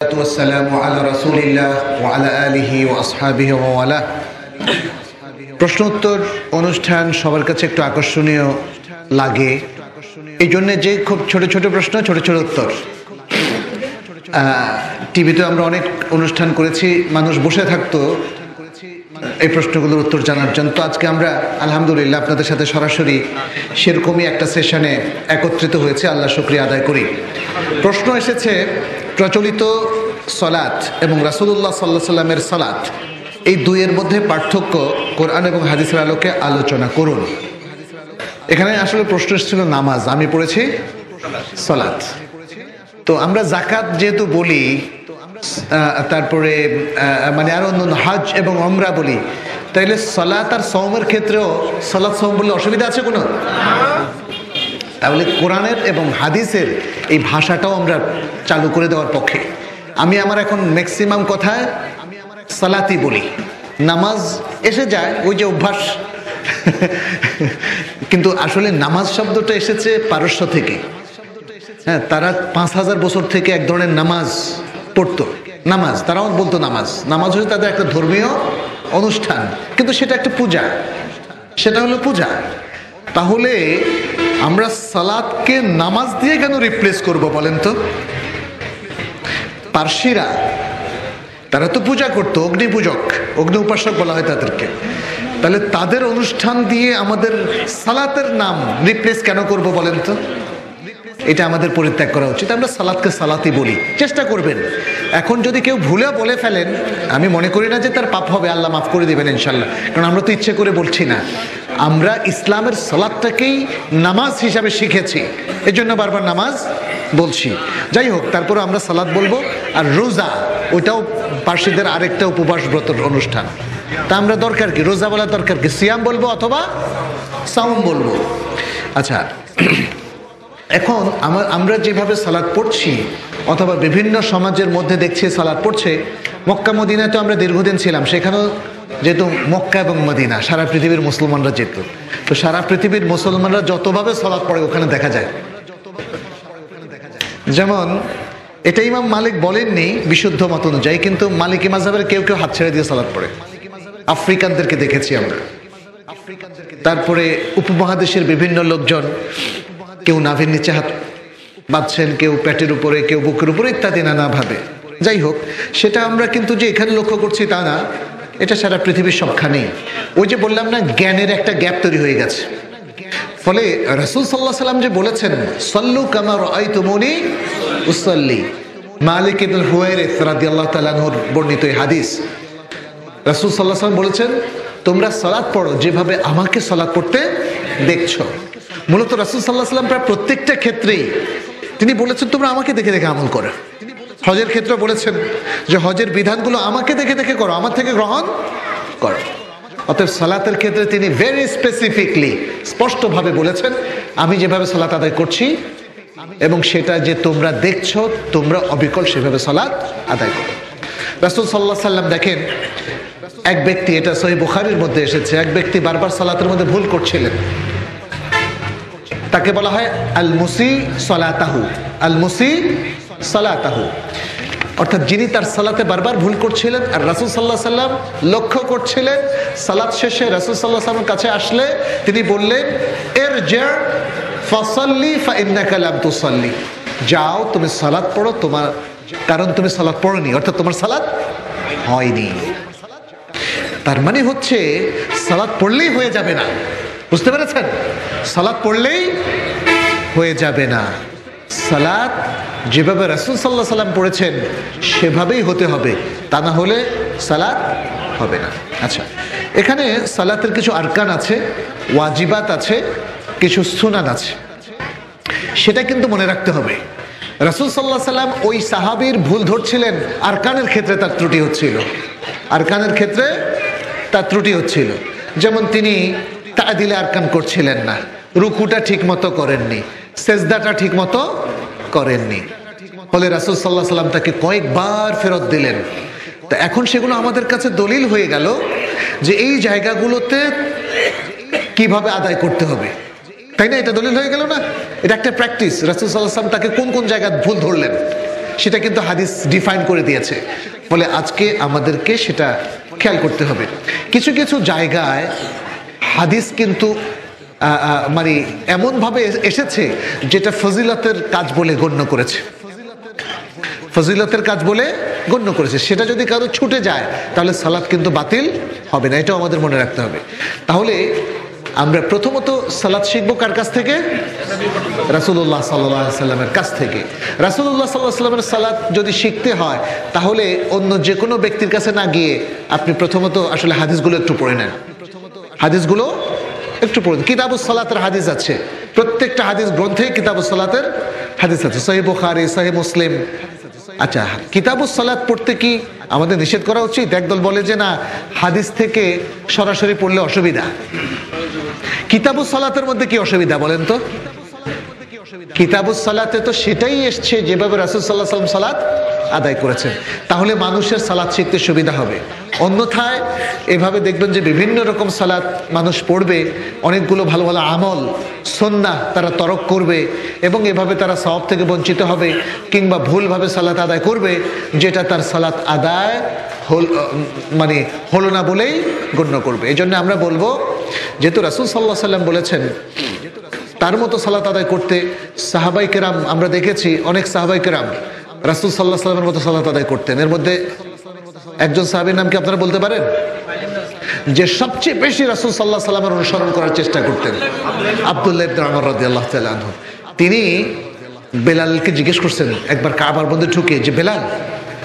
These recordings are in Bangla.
والسلام على رسول الله وعلى آله وأصحابه ومن প্রশ্ন উত্তর অনুষ্ঠান সবার কাছে একটু আকর্ষণীয় লাগে এই জন্য যে খুব ছোট ছোট প্রশ্ন ছোট ছোট উত্তর। টিভিতে আমরা অনেক অনুষ্ঠান করেছি, মানুষ বসে থাকতো এই প্রশ্নগুলোর উত্তর জানার জন্য। তো আজকে আমরা আলহামদুলিল্লাহ আপনাদের সাথে সরাসরি সেরকমই একটা সেশনে একত্রিত হয়েছে, আল্লাহ শুকরিয়া আদায় করি। প্রশ্ন এসেছে, প্রচলিত সালাত এবং রাসূলুল্লাহ সাল্লাল্লাহু আলাইহি সাল্লামের সালাত এই দুইয়ের মধ্যে পার্থক্য কোরআন এবং হাদিসের আলোকে আলোচনা করুন। এখানে আসলে প্রশ্ন এসেছিল নামাজ, আমি পড়েছি সালাত। তো আমরা যাকাত যেহেতু বলি, তারপরে মানে আরো অন্য হজ এবং উমরা বলি, তাইলে সালাত আর সওমের ক্ষেত্রেও সালাত সওম বললে অসুবিধা আছে কোনো? তাহলে কোরআনের এবং হাদিসের এই ভাষাটাও আমরা চালু করে দেওয়ার পক্ষে। আমি আমার এখন ম্যাক্সিমাম কথায় সালাতই বলি, নামাজ এসে যায় ওই যে অভ্যাস কিন্তু আসলে নামাজ শব্দটা এসেছে পারস্য থেকে। হ্যাঁ, তারা 5000 বছর থেকে এক ধরনের নামাজ পড়তো, নামাজ তারাও বলতো নামাজ। নামাজ হচ্ছে তাদের একটা ধর্মীয় অনুষ্ঠান, কিন্তু সেটা একটা পূজা, সেটা হলো পূজা। তাহলে আমরা সালাতকে নামাজ দিয়ে কেন রিপ্লেস করব বলেন তো? পার্সিরা তারা তো পূজা করতো, অগ্নি পূজক, অগ্নি উপাসক বলা হয় তাদেরকে। তাহলে তাদের অনুষ্ঠান দিয়ে আমাদের সালাতের নাম রিপ্লেস কেন করব বলেন তো? এটা আমাদের পরিত্যাগ করা উচিত। আমরা সালাতকে সালাতই বলি, চেষ্টা করবেন। এখন যদি কেউ ভুলে বলে ফেলেন, আমি মনে করি না যে তার পাপ হবে, আল্লাহ মাফ করে দেবেন ইনশাল্লাহ, কারণ আমরা তো ইচ্ছে করে বলছি না। আমরা ইসলামের সালাতটাকেই নামাজ হিসাবে শিখেছি, এই জন্য বারবার নামাজ বলছি। যাই হোক, তারপরে আমরা সালাত বলবো। আর রোজা, ওইটাও পার্সিদের আরেকটা উপবাস ব্রতর অনুষ্ঠান। তা আমরা দরকার কি, রোজা বলার দরকার কি? সিয়াম বলবো অথবা সাওম বলবো। আচ্ছা, এখন আমরা যেভাবে সালাত পড়ছি অথবা বিভিন্ন সমাজের মধ্যে দেখছি সালাত পড়ছে, মক্কা মদিনায় তো আমরা দীর্ঘদিন ছিলাম, সেখানেও যেহেতু মক্কা এবং মদিনা সারা পৃথিবীর মুসলমানরা যেত, তো সারা পৃথিবীর মুসলমানরা যতভাবে সালাত পড়ে ওখানে দেখা যায়। যেমন এটা ইমাম মালিক বলেননি বিশুদ্ধ মত অনুযায়ী, কিন্তু মালিকি মাযহাবের কেউ কেউ হাত ছেড়ে দিয়ে সালাত পড়ে। আফ্রিকানদেরকে দেখেছি আমরা। তারপরে উপমহাদেশের বিভিন্ন লোকজন, কেউ নাভির নিচে হাত বাঁধছেন, কেউ পেটের উপরে, কেউ বুকের উপরে, ইত্যাদি নানাভাবে। যাই হোক, সেটা আমরা কিন্তু যে এখানে লক্ষ্য করছি তা না, এটা সারা পৃথিবীর সবখানেই। ওই যে বললাম না, জ্ঞানের একটা গ্যাপ তৈরি হয়ে গেছে। ফলে রাসূল সাল্লাল্লাহু আলাইহি ওয়াসাল্লাম যে বলেছেন, সাল্লু কামা রাআইতুমুনি উসাল্লি, মালিক ইবনে হুয়াইরিস রাদিয়াল্লাহু তাআলা আনহুর বর্ণিত এই হাদিস। রাসূল সাল্লাল্লাহু আলাইহি ওয়াসাল্লাম বলেছেন, তোমরা সালাত পড়ো যেভাবে আমাকে সালাত পড়তে দেখছো। মূলত রাসূল সাল্লাল্লাহু আলাইহি ওয়াসাল্লাম প্রায় প্রত্যেকটা ক্ষেত্রেই তিনি বলেছেন, তোমরা আমাকে দেখে দেখে আমল করো। হজের ক্ষেত্রে বলেছেন যে হজের বিধানগুলো আমাকে দেখে দেখে করো, আমার থেকে গ্রহণ করো। অতএব সালাতের ক্ষেত্রে তিনি ভেরি স্পেসিফিকলি স্পষ্টভাবে বলেছেন, আমি যেভাবে সালাত আদায় করছি এবং সেটা যে তোমরা দেখছো, তোমরা অবিকল সেভাবে সালাত আদায় করো। রাসূল সাল্লাল্লাহু আলাইহি ওয়াসাল্লাম দেখেন, এক ব্যক্তি, এটা সহিহ বুখারীর মধ্যে এসেছে, এক ব্যক্তি বারবার সালাতের মধ্যে ভুল করছিলেন। তাকে বলা হয় আল মুসি সালাতাহু, আল মুসি সালাতাহু, অর্থাৎ যিনি তার সালাতে বারবার ভুল করছিলেন। আর রাসূল সাল্লাল্লাহু আলাইহি ওয়াসাল্লাম লক্ষ্য করছিলেন। সালাত শেষে রাসূল সাল্লাল্লাহু আলাইহি ওয়াসাল্লামের কাছে আসলে তিনি বললেন, ইরজি' ফাসাল্লি ফাইন্নাকা লাম তুসাল্লি, যাও তুমি সালাত পড়ো, তোমার কারণ তুমি সালাত পড়োনি, অর্থাৎ তোমার সালাত হয়নি। তার মানে হচ্ছে সালাত পড়লেই হয়ে যাবে না, বুঝতে পেরেছেন? সালাত পড়লেই হয়ে যাবে না। সালাত যেভাবে রাসূল সাল্লাল্লাহু আলাইহি ওয়াসাল্লাম পড়েছেন সেভাবেই হতে হবে, তা না হলে সালাত হবে না। আচ্ছা, এখানে সালাতের কিছু আরকান আছে, ওয়াজিবাত আছে, কিছু সুনান আছে, সেটা কিন্তু মনে রাখতে হবে। রাসূল সাল্লাল্লাহু আলাইহি ওয়াসাল্লাম ওই সাহাবীর ভুল ধরছিলেন, আরকানের ক্ষেত্রে তার ত্রুটি হচ্ছিল, আরকানের ক্ষেত্রে তার ত্রুটি হচ্ছিল। যেমন তিনি তা'দিলে আরকান করছিলেন না, রুকুটা ঠিক মতো করেননি, সেজদাটা ঠিক মতো করেননি। ফলে রাসূল সাল্লাল্লাহু আলাইহি ওয়াসাল্লাম তাকে কয়েকবার ফেরত দিলেন। তো এখন সেগুলো আমাদের কাছে দলিল হয়ে গেল যে এই জায়গাগুলোতে কিভাবে আদায় করতে হবে, তাই না? এটা দলিল হয়ে গেল না? এটা একটা প্র্যাকটিস। রাসূল সাল্লাল্লাহু আলাইহি ওয়াসাল্লাম তাকে কোন কোন জায়গায় ভুল ধরলেন সেটা কিন্তু হাদিস ডিফাইন করে দিয়েছে। ফলে আজকে আমাদেরকে সেটা খেয়াল করতে হবে। কিছু কিছু জায়গায় হাদিস কিন্তু মানে এমনভাবে এসেছে যেটা ফজিলতের কাজ বলে গণ্য করেছে, ফজিলতের কাজ বলে গণ্য করেছে। সেটা যদি কারো ছুটে যায় তাহলে সালাত কিন্তু বাতিল হবে না, এটাও আমাদের মনে রাখতে হবে। তাহলে আমরা প্রথমত সালাত শিখবো কার কাছ থেকে? রাসূলুল্লাহ সাল্লাল্লাহু আলাইহি সাল্লামের কাছ থেকে। রাসূলুল্লাহ সাল্লাল্লাহু আলাইহি সাল্লামের সালাত যদি শিখতে হয় তাহলে অন্য যে কোনো ব্যক্তির কাছে না গিয়ে আপনি প্রথমত আসলে হাদিসগুলো একটু পড়ে নেন, হাদিসগুলো একটু পড়ুন। কিতাবুস সালাতের হাদিস আছে, প্রত্যেকটা হাদিস গ্রন্থে কিতাবুস সালাতের হাদিস আছে, সহিহ বুখারী, সহিহ মুসলিম। আচ্ছা, কিতাবুস সালাত পড়তে কি আমাদের নিষেধ করা উচিত? একদল বলে যে না, হাদিস থেকে সরাসরি পড়লে অসুবিধা। কিতাবুস সালাতের মধ্যে কি অসুবিধা বলেন তো? কিতাবুস সালাতে তো সেটাই এসছে যেভাবে রাসূল সাল্লাল্লাহু আলাইহি ওয়াসাল্লাম সালাত আদায় করেছেন, তাহলে মানুষের সালাত শিখতে সুবিধা হবে। অন্যথায় এভাবে দেখবেন যে বিভিন্ন রকম সালাত মানুষ পড়বে, অনেকগুলো ভালো ভালো আমল সুন্নাহ তারা তরক করবে এবং এভাবে তারা সওয়াব থেকে বঞ্চিত হবে, কিংবা ভুলভাবে সালাত আদায় করবে যেটা তার সালাত আদায় মানে হলো না বলেই গণ্য করবে। এই জন্য আমরা বলবো, যেহেতু রাসূল সাল্লাল্লাহু আলাইহি ওয়াসাল্লাম বলেছেন তার মতো সালাত আদায় করতে, সাহাবাই কেরাম আমরা দেখেছি অনেক সাহাবাই কেরাম রাসূল সাল্লাল্লাহু আলাইহি ওয়াসাল্লামের মতো সালাত আদায় করতেন। এর মধ্যে একজন সাহাবীর নাম কি আপনারা বলতে পারেন যে সবচেয়ে বেশি রাসূল সাল্লাল্লাহু আলাইহি ওয়াসাল্লামের অনুসরণ করার চেষ্টা করতেন? আব্দুল্লাহ ইবনে উমর রাদিয়াল্লাহু তাআলা আনহু। তিনি বেলালকে জিজ্ঞেস করছেন একবার কাবার মধ্যে ঢুকে যে, বেলাল,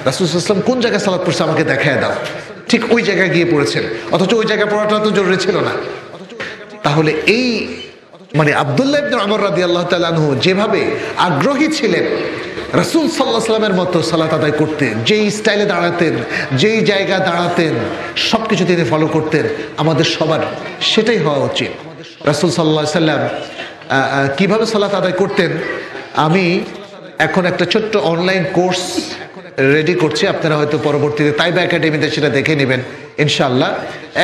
রাসূল সাল্লাল্লাহু আলাইহি ওয়াসাল্লাম কোন জায়গায় সালাত পড়ছে আমাকে দেখায় দাও। ঠিক ওই জায়গায় গিয়ে পড়েছেন, অথচ ওই জায়গায় পড়াটা তো জরুরি ছিল না। তাহলে এই মানে আব্দুল্লাহ ইবনে উমর রাদিয়াল্লাহু তাআলা আনহু যেভাবে আগ্রহী ছিলেন রাসূল সাল্লাল্লাহু আলাইহি ওয়াসাল্লামের মতো সালাত আদায় করতে, যেই স্টাইলে দাঁড়াতেন, যেই জায়গা দাঁড়াতেন, সবকিছু তিনি ফলো করতেন, আমাদের সবার সেটাই হওয়া উচিত। রাসূল সাল্লাল্লাহু আলাইহি ওয়াসাল্লাম কিভাবে সালাত আদায় করতেন, আমি এখন একটা ছোট্ট অনলাইন কোর্স রেডি করছি, আপনারা হয়তো পরবর্তীতে তাইবা একাডেমিতে সেটা দেখে নেবেন ইনশাআল্লাহ।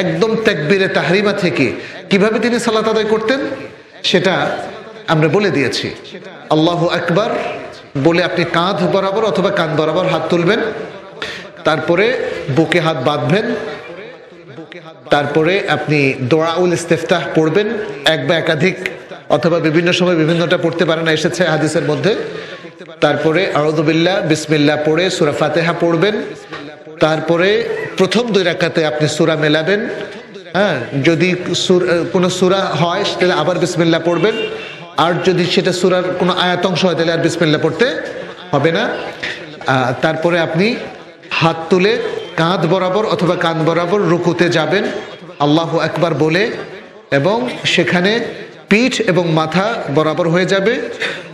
একদম তাকবীরে তাহরিমা থেকে কিভাবে তিনি সালাত আদায় করতেন সেটা আমরা বলে দিয়েছি। আল্লাহু আকবার বলে আপনি কাঁধ বরাবর অথবা কান বরাবর হাত তুলবেন, তারপরে বুকে হাত বাঁধবেন, তারপরে আপনি দোয়াউল ইস্তিফতাহ পড়বেন, এক বা একাধিক অথবা বিভিন্ন সময় বিভিন্নটা পড়তে পারেন, এসেছে হাদিসের মধ্যে। তারপরে আউযু বিল্লাহ বিসমিল্লাহ পড়ে সূরা ফাতিহা পড়বেন। তারপরে প্রথম 2 রাকাতে আপনি সূরা মেলাবেন। হ্যাঁ, যদি কোনো সূরা হয় তাহলে আবার বিসমিল্লাহ পড়বেন, আর যদি সেটা সূরার কোনো আয়াত অংশ হয় তাহলে আর বিসমিল্লাহ পড়তে হবে না। তারপরে আপনি হাত তুলে কাঁধ বরাবর অথবা কান বরাবর রুকুতে যাবেন আল্লাহু আকবার বলে, এবং সেখানে পিঠ এবং মাথা বরাবর হয়ে যাবে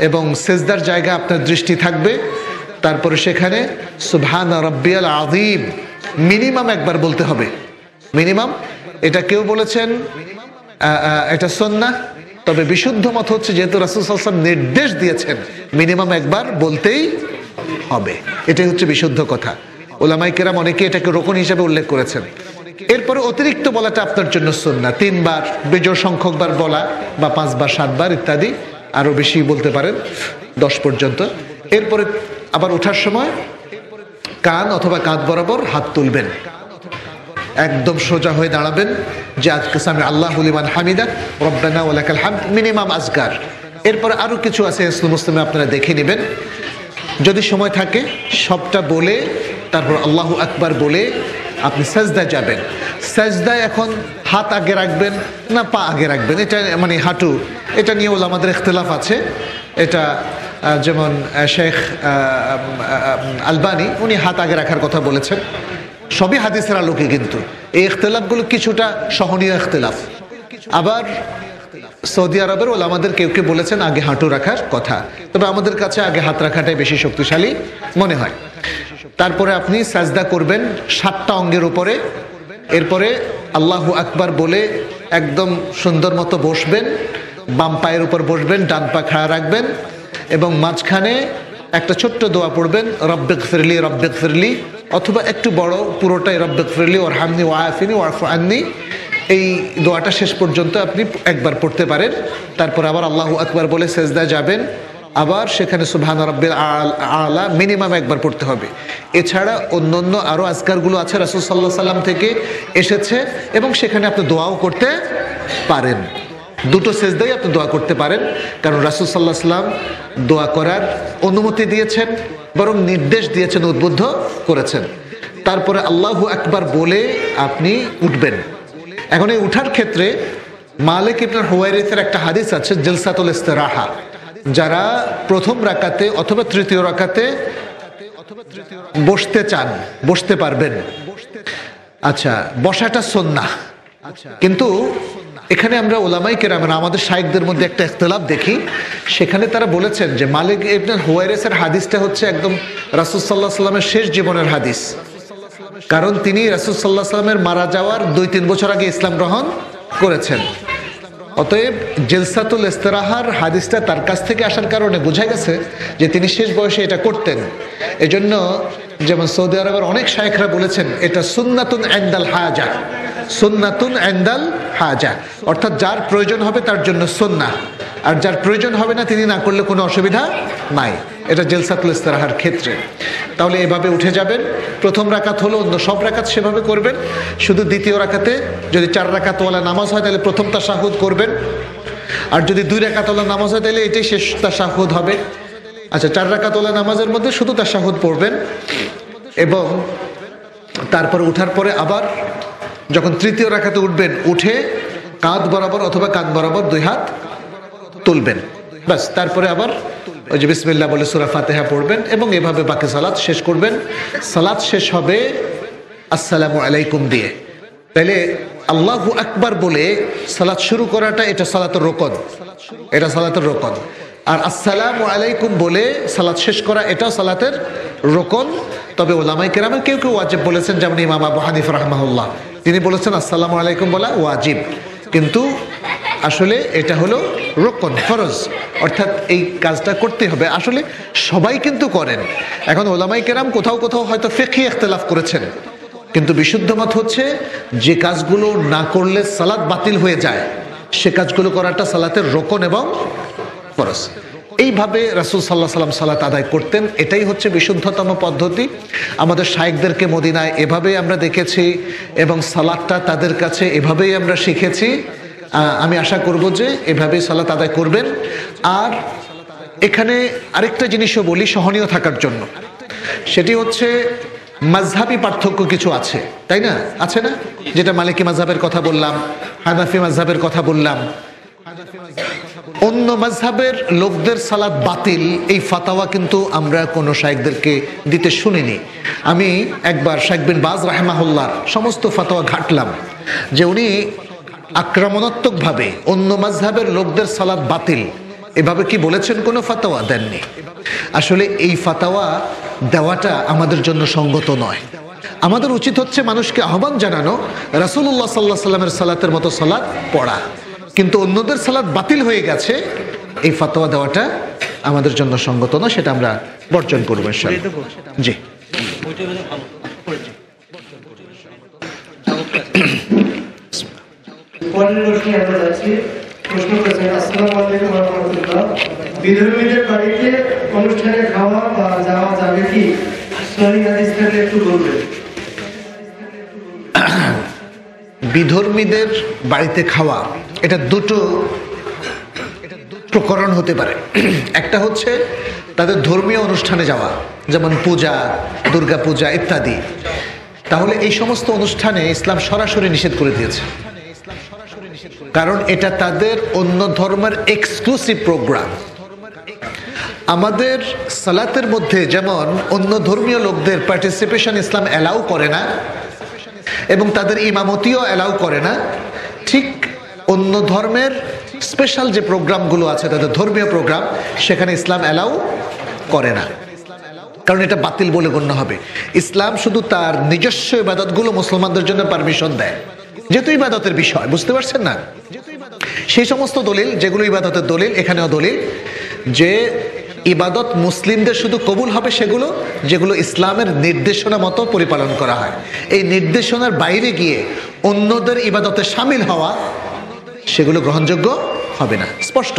এবং সেজদার জায়গা আপনার দৃষ্টি থাকবে। তারপরে সেখানে সুবহান রাব্বিয়াল আযীম মিনিমাম একবার বলতে হবে, মিনিমাম। এটা কেউ বলেছেন এটা সুন্নাহ, তবে বিশুদ্ধ মত হচ্ছে যেহেতু রাসূল সাল্লাল্লাহু আলাইহি ওয়াসাল্লাম নির্দেশ দিয়েছেন মিনিমাম একবার বলতেই হবে, এটাই হচ্ছে বিশুদ্ধ কথা। উলামায়ে কেরাম অনেকে এটাকে রুকন হিসেবে উল্লেখ করেছেন। এরপরে অতিরিক্ত বলাটা আপনার জন্য সুন্নাহ, 3 বার বেজোড় সংখ্যক বার বলা বা 5 বার 7 বার ইত্যাদি, আরো বেশি বলতে পারেন 10 পর্যন্ত। এরপরে আবার ওঠার সময় কান অথবা কাঁধ বরাবর হাত তুলবেন, একদম সোজা হয়ে দাঁড়াবেন যে আজকে সামি আল্লাহু লিমান হামিদা রব্বানা ওয়া লাকাল হামদ, মিনিমাম আজকার। এরপরে আরো কিছু আছে ইসলাম মুসলিমে, আপনারা দেখে নেবেন যদি সময় থাকে। সবটা বলে তারপর আল্লাহু আকবার বলে আপনি সাজদায় যাবেন। সাজদায় এখন হাত আগে রাখবেন না পা আগে রাখবেন, এটা মানে হাঁটু, এটা নিয়ে আমাদের ইখতিলাফ আছে। এটা যেমন শেখ আলবানী উনি হাত আগে রাখার কথা বলেছেন, সবই হাদিসের আলোকে, কিন্তু এই ইখতিলাফগুলো কিছুটা সহনীয় ইখতিলাফ। আবার সৌদি আরবের ওলামাদের কেউ কেউ বলেছেন আগে হাঁটু রাখার কথা, তবে আমাদের কাছে আগে হাত রাখাটাই বেশি শক্তিশালী মনে হয়। তারপরে আপনি সাজদা করবেন 7টা অঙ্গের উপরে। এরপরে আল্লাহু আকবার বলে একদম সুন্দর মতো বসবেন, বাম পায়ের উপর বসবেন, ডান পা খাড়া রাখবেন এবং মাঝখানে একটা ছোট্ট দোয়া পড়বেন, রব্বিগফিরলি রব্বিগফিরলি, অথবা একটু বড় পুরোটাই রব্বিগফিরলি ওয়ারহামনি ওয়াআফিনি ওয়াফু আন্নি। এই দোয়াটা শেষ পর্যন্ত আপনি একবার পড়তে পারেন। তারপর আবার আল্লাহু আকবার বলে সেজদায় যাবেন, আবার সেখানে সুবহান রাব্বিল আলা মিনিমাম একবার পড়তে হবে। এছাড়া অন্যান্য আরও আজকারগুলো আছে রাসূল সাল্লাল্লাহু আলাইহি সাল্লাম থেকে এসেছে, এবং সেখানে আপনি দোয়াও করতে পারেন। দুটো সেজদাই আপনি দোয়া করতে পারেন, কারণ রাসূল সাল্লাল্লাহু আলাইহি সাল্লাম দোয়া করার অনুমতি দিয়েছেন, বরং নির্দেশ দিয়েছেন, উদ্বুদ্ধ করেছেন। তারপরে আল্লাহু আকবার বলে আপনি উঠবেন। এখন এই উঠার ক্ষেত্রে মালিক ইবনে হুয়াইরিসের একটা হাদিস আছে, জলসাতুল ইস্তিরাহা, যারা প্রথম রাকাতে অথবা তৃতীয় রাকাতে বসতে চান বসতে পারবেন। আচ্ছা, বসাটা সুন্নাহ, কিন্তু এখানে আমরা উলামায়ে কেরাম আমাদের শাইখদের মধ্যে একটা ইখতিলাফ দেখি। সেখানে তারা বলেছেন যে মালিক ইবনে হুয়াইরিসের হাদিসটা হচ্ছে একদম রাসূল সাল্লাল্লাহু আলাইহি সাল্লামের শেষ জীবনের হাদিস, কারণ তিনি রাসূল সাল্লাল্লাহু আলাইহি সাল্লামের মারা যাওয়ার 2-3 বছর আগে ইসলাম গ্রহণ করেছেন। অতএব জলসাতুল ইস্তিরাহার হাদিসটা তার কাছ থেকে আসার কারণে বোঝা গেছে যে তিনি শেষ বয়সে এটা করতেন। এজন্য যেমন সৌদি আরবের অনেক শাইখরা বলেছেন এটা সুন্নাতুন ইনদাল হাজা, সুন্নাতুন ইনদাল হাজা, অর্থাৎ যার প্রয়োজন হবে তার জন্য সুন্নাহ, আর যার প্রয়োজন হবে না তিনি না করলে কোনো অসুবিধা নাই। এটা জলসাতুল ইস্তিরাহার ক্ষেত্রে। তাহলে এভাবে উঠে যাবেন। প্রথম রাকাত হলো, অন্য সব রাকাত সেভাবে করবেন। শুধু দ্বিতীয় রাকাতে যদি 4 রাকাতওয়ালা নামাজ হয় তাহলে প্রথম তাশাহুদ করবেন, আর যদি 2 রাকাতওয়ালা নামাজ হয় তাহলে এটাই শেষ তাশাহুদ হবে। আচ্ছা, 4 রাকাতওয়ালা নামাজের মধ্যে শুধু তাশাহুদ পড়বেন, এবং তারপর উঠার পরে আবার যখন তৃতীয় রাকাতে উঠবেন, উঠে কাঁধ বরাবর অথবা কান বরাবর 2 হাত তুলবেন, বাস। তারপরে আবার ওই যে বিসমিল্লাহ বলে সূরা ফাতিহা পড়বেন, এবং এভাবে বাকি সালাত শেষ করবেন। সালাত শেষ হবে আসসালামু আলাইকুম দিয়ে। তাহলে আল্লাহু আকবার বলে সালাত শুরু করাটা এটা সালাতের রুকন, এটা সালাতের রুকন। আর আসসালামু আলাইকুম বলে সালাত শেষ করা এটাও সালাতের রুকন। তবে উলামায়ে কেরামের কেউ কেউ ওয়াজিব বলেছেন, যেমন ইমাম আবু হানিফা রাহমাহুল্লাহ, তিনি বলেছেন আসসালামু আলাইকুম বলা ওয়াজিব, কিন্তু আসলে এটা হলো রুকন, ফরজ, অর্থাৎ এই কাজটা করতে হবে। আসলে সবাই কিন্তু করেন। এখন উলামায়ে কেরাম কোথাও কোথাও হয়তো ফিকহি ইখতিলাফ করেছেন, কিন্তু বিশুদ্ধ মত হচ্ছে যে কাজগুলো না করলে সালাত বাতিল হয়ে যায় সে কাজগুলো করাটা সালাতের রুকন এবং ফরজ। এইভাবে রাসূল সাল্লাল্লাহু আলাইহি ওয়াসাল্লাম সালাত আদায় করতেন। এটাই হচ্ছে বিশুদ্ধতম পদ্ধতি। আমাদের শাইখদেরকে মদিনায় এভাবেই আমরা দেখেছি, এবং সালাতটা তাদের কাছে এভাবেই আমরা শিখেছি। আমি আশা করব যে এভাবেই সালাত আদায় করবেন। আর এখানে আরেকটা জিনিসও বলি সহনীয় থাকার জন্য, সেটি হচ্ছে মাযহাবি পার্থক্য কিছু আছে, তাই না? আছে না? যেটা মালিকি মাযহাবের কথা বললাম, হানাফি মাযহাবের কথা বললাম, অন্য মাযহাবের লোকদের সালাত বাতিল এই ফাতাওয়া কিন্তু আমরা কোনো শাইখদেরকে দিতে শুনিনি। আমি একবার শাইখ বিন বাজ রাহিমাহুল্লাহর সমস্ত ফাতাওয়া ঘাটলাম, যে উনি আক্রমণাত্মকভাবে অন্য মাযহাবের লোকদের সালাত বাতিল এভাবে কি বলেছেন? কোনো ফাতাওয়া দেননি। আসলে এই ফাতাওয়া দেওয়াটা আমাদের জন্য সঙ্গত নয়। আমাদের উচিত হচ্ছে মানুষকে আহ্বান জানানো, রাসূলুল্লাহ সাল্লাল্লাহু আলাইহি ওয়াসাল্লামের সালাতের মতো সালাত পড়া, কিন্তু অন্যদের সালাত বাতিল হয়ে গেছে এই ফাতোয়া দেওয়াটা আমাদের জন্য সঙ্গত না, সেটা আমরা বর্জন করব ইনশাআল্লাহ। জি, বিধর্মীদের বাড়িতে অনুষ্ঠানে খাওয়া বা যাওয়া যাবে কি? একটু বলবেন। বিধর্মীদের বাড়িতে খাওয়া এটা দুটো প্রকরণ হতে পারে। একটা হচ্ছে তাদের ধর্মীয় অনুষ্ঠানে যাওয়া, যেমন পূজা, দুর্গা পূজা ইত্যাদি। তাহলে এই সমস্ত অনুষ্ঠানে ইসলাম সরাসরি নিষেধ করে দিয়েছে, কারণ এটা তাদের অন্য ধর্মের এক্সক্লুসিভ প্রোগ্রাম। আমাদের সালাতের মধ্যে যেমন অন্য ধর্মীয় লোকদের পার্টিসিপেশন ইসলাম অ্যালাউ করে না, এবং তাদের ইমামতিও অ্যালাউ করে না, ঠিক অন্য ধর্মের স্পেশাল যে প্রোগ্রামগুলো আছে তাদের ধর্মীয় প্রোগ্রাম, সেখানে ইসলাম অ্যালাউ করে না, কারণ এটা বাতিল বলে গণ্য হবে। ইসলাম শুধু তার নিজস্ব ইবাদতগুলো মুসলমানদের জন্য পারমিশন দেয়, যেহেতু ইবাদতের বিষয়, বুঝতে পারছেন না? সেই সমস্ত দলিল যেগুলো ইবাদতের দলিল, এখানেও দলিল যে ইবাদত মুসলিমদের শুধু কবুল হবে সেগুলো যেগুলো ইসলামের নির্দেশনা মতো পরিপালন করা হয়। এই নির্দেশনার বাইরে গিয়ে অন্যদের ইবাদতে শামিল হওয়া সেগুলো গ্রহণযোগ্য হবে না, স্পষ্ট।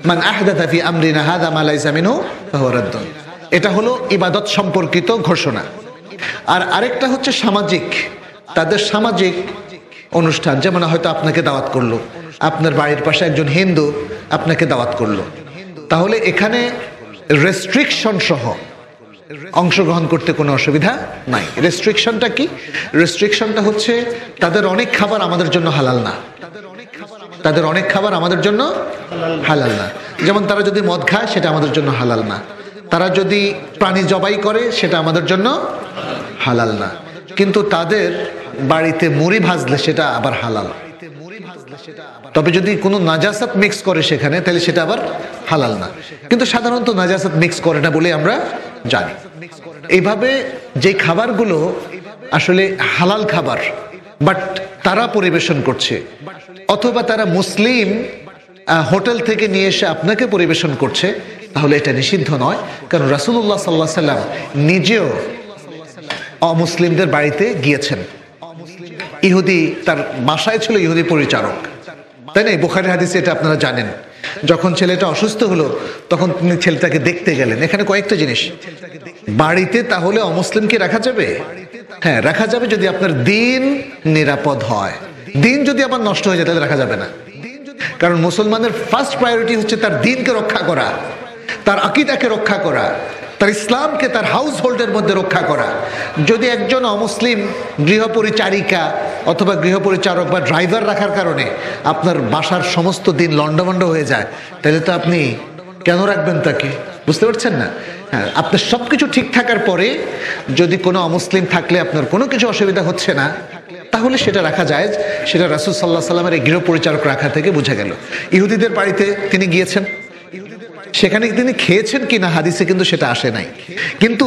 মান আহদাথা ফি আমরিনা হাযা মা লাইসা মিনহু ফাহুয়া রাদ্দুন। এটা হলো ইবাদত সম্পর্কিত ঘোষণা। আর আরেকটা হচ্ছে সামাজিক, তাদের সামাজিক অনুষ্ঠান, যেমন হয়তো আপনাকে দাওয়াত করলো, আপনার বাড়ির পাশে একজন হিন্দু আপনাকে দাওয়াত করলো, তাহলে এখানে রেস্ট্রিকশন সহ অংশগ্রহণ করতে কোনো অসুবিধা নাই। রেস্ট্রিকশনটা কি? রেস্ট্রিকশনটা হচ্ছে তাদের অনেক খাবার আমাদের জন্য হালাল না, তাদের অনেক খাবার আমাদের জন্য হালাল না। যেমন তারা যদি মদ খায় সেটা আমাদের জন্য হালাল না, তারা যদি প্রাণী জবাই করে সেটা আমাদের জন্য হালাল না, কিন্তু তাদের বাড়িতে মুড়ি ভাজলে সেটা আবার হালাল। তবে যদি কোনো নাজাসাত মিক্স করে সেখানে, তাহলে সেটা আবার হালাল না। কিন্তু সাধারণত নাজাসাত মিক্স করে না বলে আমরা জানি। এইভাবে যে খাবারগুলো আসলে হালাল খাবার বাট তারা পরিবেশন করছে, অথবা তারা মুসলিম হোটেল থেকে নিয়ে এসে আপনাকে পরিবেশন করছে, তাহলে এটা নিষিদ্ধ নয়। কারণ রাসূলুল্লাহ সাল্লাল্লাহু আলাইহি ওয়াসাল্লাম নিজেও অমুসলিমদের বাড়িতে গিয়েছেন। ইহুদি, তার বাসায় ছিল ইহুদি পরিচারক, তাই না? বুখারী হাদিসে এটা আপনারা জানেন। যখন ছেলেটা অসুস্থ হলো তখন তিনি ছেলেটাকে দেখতে গেলেন। এখানে কয়েকটা জিনিস, বাড়িতে তাহলে অমুসলিমকে রাখা যাবে? হ্যাঁ, রাখা যাবে যদি আপনার দিন নিরাপদ হয়। দিন যদি আবার নষ্ট হয়ে যায় তাহলে রাখা যাবে না। কারণ মুসলমানের ফার্স্ট প্রায়োরিটি হচ্ছে তার দিনকে রক্ষা করা, তার আকীদাকে রক্ষা করা, তার ইসলামকে তার হাউস হোল্ডের মধ্যে রক্ষা করা। যদি একজন অমুসলিম গৃহপরিচারিকা অথবা গৃহপরিচারক বা ড্রাইভার রাখার কারণে আপনার বাসার সমস্ত দিন লন্ডভন্ড হয়ে যায়, তাহলে তো আপনি কেন রাখবেন তাকে? বুঝতে পারছেন না? হ্যাঁ, আপনার সবকিছু ঠিক থাকার পরে যদি কোনো অমুসলিম থাকলে আপনার কোনো কিছু অসুবিধা হচ্ছে না, তাহলে সেটা রাখা যায়। সেটা রাসূল সাল্লাল্লাহু আলাইহি ওয়াসাল্লামের এই গৃহপরিচারক রাখা থেকে বোঝা গেল। ইহুদিদের বাড়িতে তিনি গিয়েছেন, সেখানে তিনি খেয়েছেন কিনা হাদিসে কিন্তু সেটা আসে নাই। কিন্তু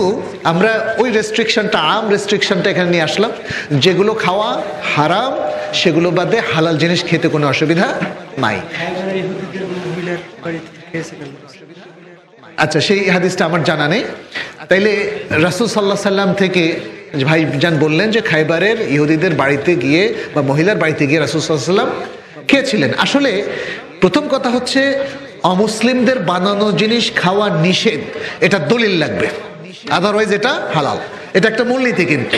আমরা ওই রেস্ট্রিকশনটা, আম রেস্ট্রিকশনটা এখানে নিয়ে আসলাম। যেগুলো খাওয়া হারাম সেগুলো বাদে হালাল জিনিস খেতে কোনো অসুবিধা নাই। আচ্ছা, সেই হাদিসটা আমার জানা নেই। তাইলে রাসূল সাল্লাল্লাহু আলাইহি সাল্লাম থেকে ভাইজান বললেন যে খাইবারের ইহুদিদের বাড়িতে গিয়ে বা মহিলার বাড়িতে গিয়ে রাসূল সাল্লাল্লাহু আলাইহি সাল্লাম খেয়েছিলেন। আসলে প্রথম কথা হচ্ছে অমুসলিমদের বানানো জিনিস খাওয়া নিষেধ, এটা দলিল লাগবে, আদারওয়াইজ এটা হালাল। এটা একটা মূলনীতি। কিন্তু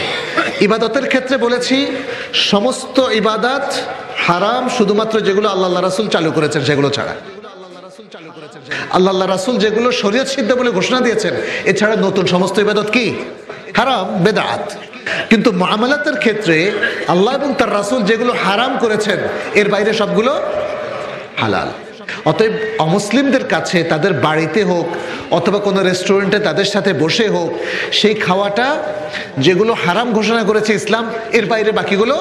ইবাদতের ক্ষেত্রে বলেছি সমস্ত ইবাদত হারাম শুধুমাত্র যেগুলো আল্লাহ রাসূল চালু করেছেন সেগুলো ছাড়া। আল্লাহ রাসূল যেগুলো শরীয়ত সিদ্ধ বলে ঘোষণা দিয়েছেন, এছাড়া নতুন সমস্ত ইবাদত কি? হারাম, বেদাত। কিন্তু মুআমালাতের ক্ষেত্রে আল্লাহ এবং তার রাসূল যেগুলো হারাম করেছেন এর বাইরে সবগুলো হালাল। অতএব অমুসলিমদের কাছে তাদের বাড়িতে হোক অথবা কোনো রেস্টুরেন্টে তাদের সাথে বসে হোক, সেই খাওয়াটা যেগুলো হারাম ঘোষণা করেছে ইসলাম, এর বাইরে বাকিগুলো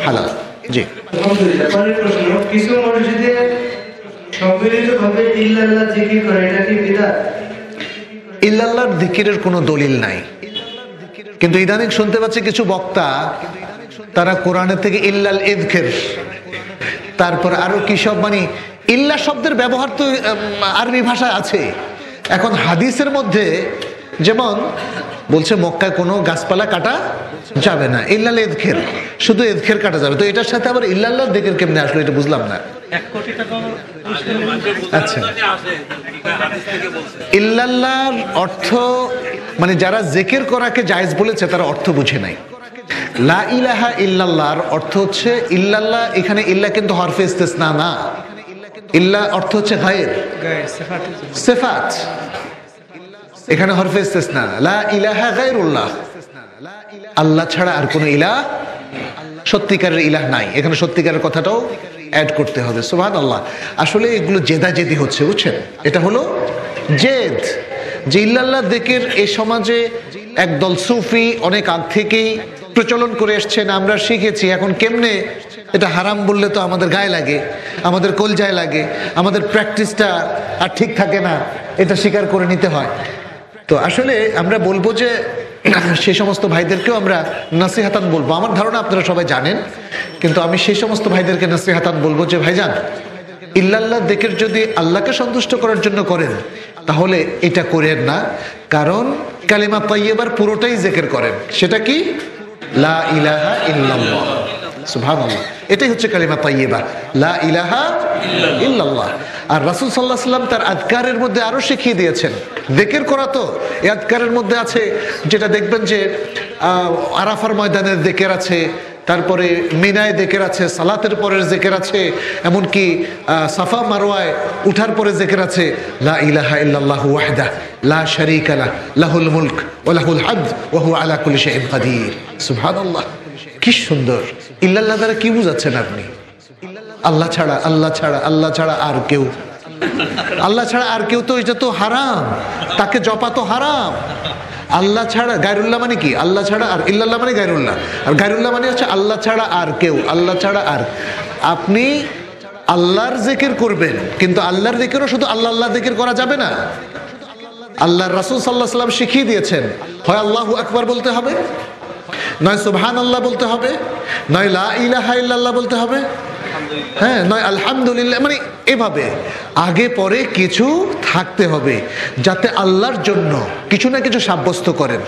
হালাল। জি, আলহামদুলিল্লাহ। পরের প্রশ্ন, কিছু মসজিদে সম্মিলিতভাবে ইল্লাল্লাহ জিকির করে, এটা কি বিদআত? ইল্লাল্লাহর জিকিরের কোনো দলিল নাই, কিন্তু ইদানিং শুনতে পাচ্ছি কিছু বক্তা তারা কোরআনের থেকে ইল্লাল ইযকির, তারপর আরো কি সব, মানে ইল্লা শব্দের ব্যবহার তো আরবি ভাষায় আছে। এখন হাদিসের মধ্যে যেমন বলছে মক্কায় কোনো গাছপালা কাটা যাবে না, ইল্লাল ইযকির, শুধু ইযকির কাটা যাবে। তো এটার সাথে আবার ইল্লাল্লাহর জিকির কেমনে আসলো এটা বুঝলাম না। আচ্ছা, ইল্লাল্লাহর অর্থ মানে যারা জিকির করাকে জায়েজ বলেছে তারা অর্থ বুঝে নাই। লা ইলাহা ইল্লাল্লাহর অর্থ হচ্ছে ইল্লাল্লাহ, এখানে ইল্লা কিন্তু হরফে ইস্তিসনা না, ইল্লা অর্থ হচ্ছে গায়র, সিফাত, এখানে হরফে ইস্তিসনা। লা ইলাহা গায়রুল্লাহ, আল্লাহ ছাড়া আর কোনো ইলাহ, সত্যিকারের ইলাহ নাই। এখানে সত্যিকারের কথাটাও অ্যাড করতে হবে। সুবহানাল্লাহ। আসলে এগুলো জেদাজেদি হচ্ছে, বুঝছেন? এটা হলো জেদ যে ইল্লাল্লাহ জিকির এই সমাজে একদল সুফি অনেক আগ থেকেই প্রচলন করে এসছেন, আমরা শিখেছি। এখন কেমনে এটা হারাম বললে তো আমাদের গায়ে লাগে, আমাদের কলজায় লাগে, আমাদের প্র্যাকটিসটা আর ঠিক থাকে না, এটা স্বীকার করে নিতে হয়। তো আসলে আমরা বলবো যে সেই সমস্ত ভাইদেরকেও আমরা নসিহাতান বলবো। আমার ধারণা আপনারা সবাই জানেন, কিন্তু আমি সেই সমস্ত ভাইদেরকে নসিহাতান বলবো যে ভাইজান, ইল্লাল্লাহ জিকির যদি আল্লাহকে সন্তুষ্ট করার জন্য করেন তাহলে এটা করেন না। কারণ কালিমা তাইয়্যিবার পুরোটাই জিকির করেন, সেটা কি? লা ইলাহা ইল্লাল্লাহ। সুবহানাল্লাহ। এটাই হচ্ছে কালিমা তাইয়্যিবা, লা ইলাহা ইল্লাল্লাহ। আর রাসূল সাল্লাল্লাহু আলাইহি ওয়াসাল্লাম তার আযকারের মধ্যে আরো শিখিয়ে দিয়েছেন। যিকির করা তো এই আযকারের মধ্যে আছে, যেটা দেখবেন যে আরাফার ময়দানের যিকির আছে, তারপরে মিনায় যিকির আছে, সালাতের পরের যিকির আছে, এমনকি সাফা মারওয়ায় উঠার পরে যিকির আছে, লা ইলাহা ইল্লাল্লাহু ওয়াহদাহু লা শারীকা লাহু লাহুল মুলক ওয়া লাহুল হামদ ওয়া হুয়া আলা কুল্লি শাইইন কাদির। সুবহানাল্লাহ, কি সুন্দর! ইল্লাল্লাহ দ্বারা কি বুঝাচ্ছেন আপনি? আল্লাহ ছাড়া, আল্লাহ ছাড়া, আল্লাহ ছাড়া আর কেউ, আল্লাহ ছাড়া আর কেউ, তো এটা তো হারাম, তাকে জপা তো হারাম। আল্লাহ ছাড়া, গায়রুল্লাহ মানে কি? আল্লাহ ছাড়া, আর ইল্লাল্লাহ মানে গায়রুল্লাহ, আর গায়রুল্লাহ মানে হচ্ছে আল্লাহ ছাড়া আর কেউ, আল্লাহ ছাড়া আর। আপনি আল্লাহর জিকির করবেন, কিন্তু আল্লাহর জিকিরও শুধু আল্লাহ আল্লাহ জিকির করা যাবে না। আল্লাহর রাসূল সাল্লাল্লাহু আলাইহি ওয়াসাল্লাম শিখিয়ে দিয়েছেন, হয় আল্লাহু আকবার বলতে হবে, নয় সুবহানাল্লাহ বলতে হবে, নয় লা ইলাহা ইল্লাল্লাহ বলতে হবে, হ্যাঁ, নয় আলহামদুলিল্লাহ। মানে এভাবে আগে পরে কিছু থাকতে হবে, যাতে আল্লাহর জন্য কিছু না কিছু সাব্যস্ত করেন।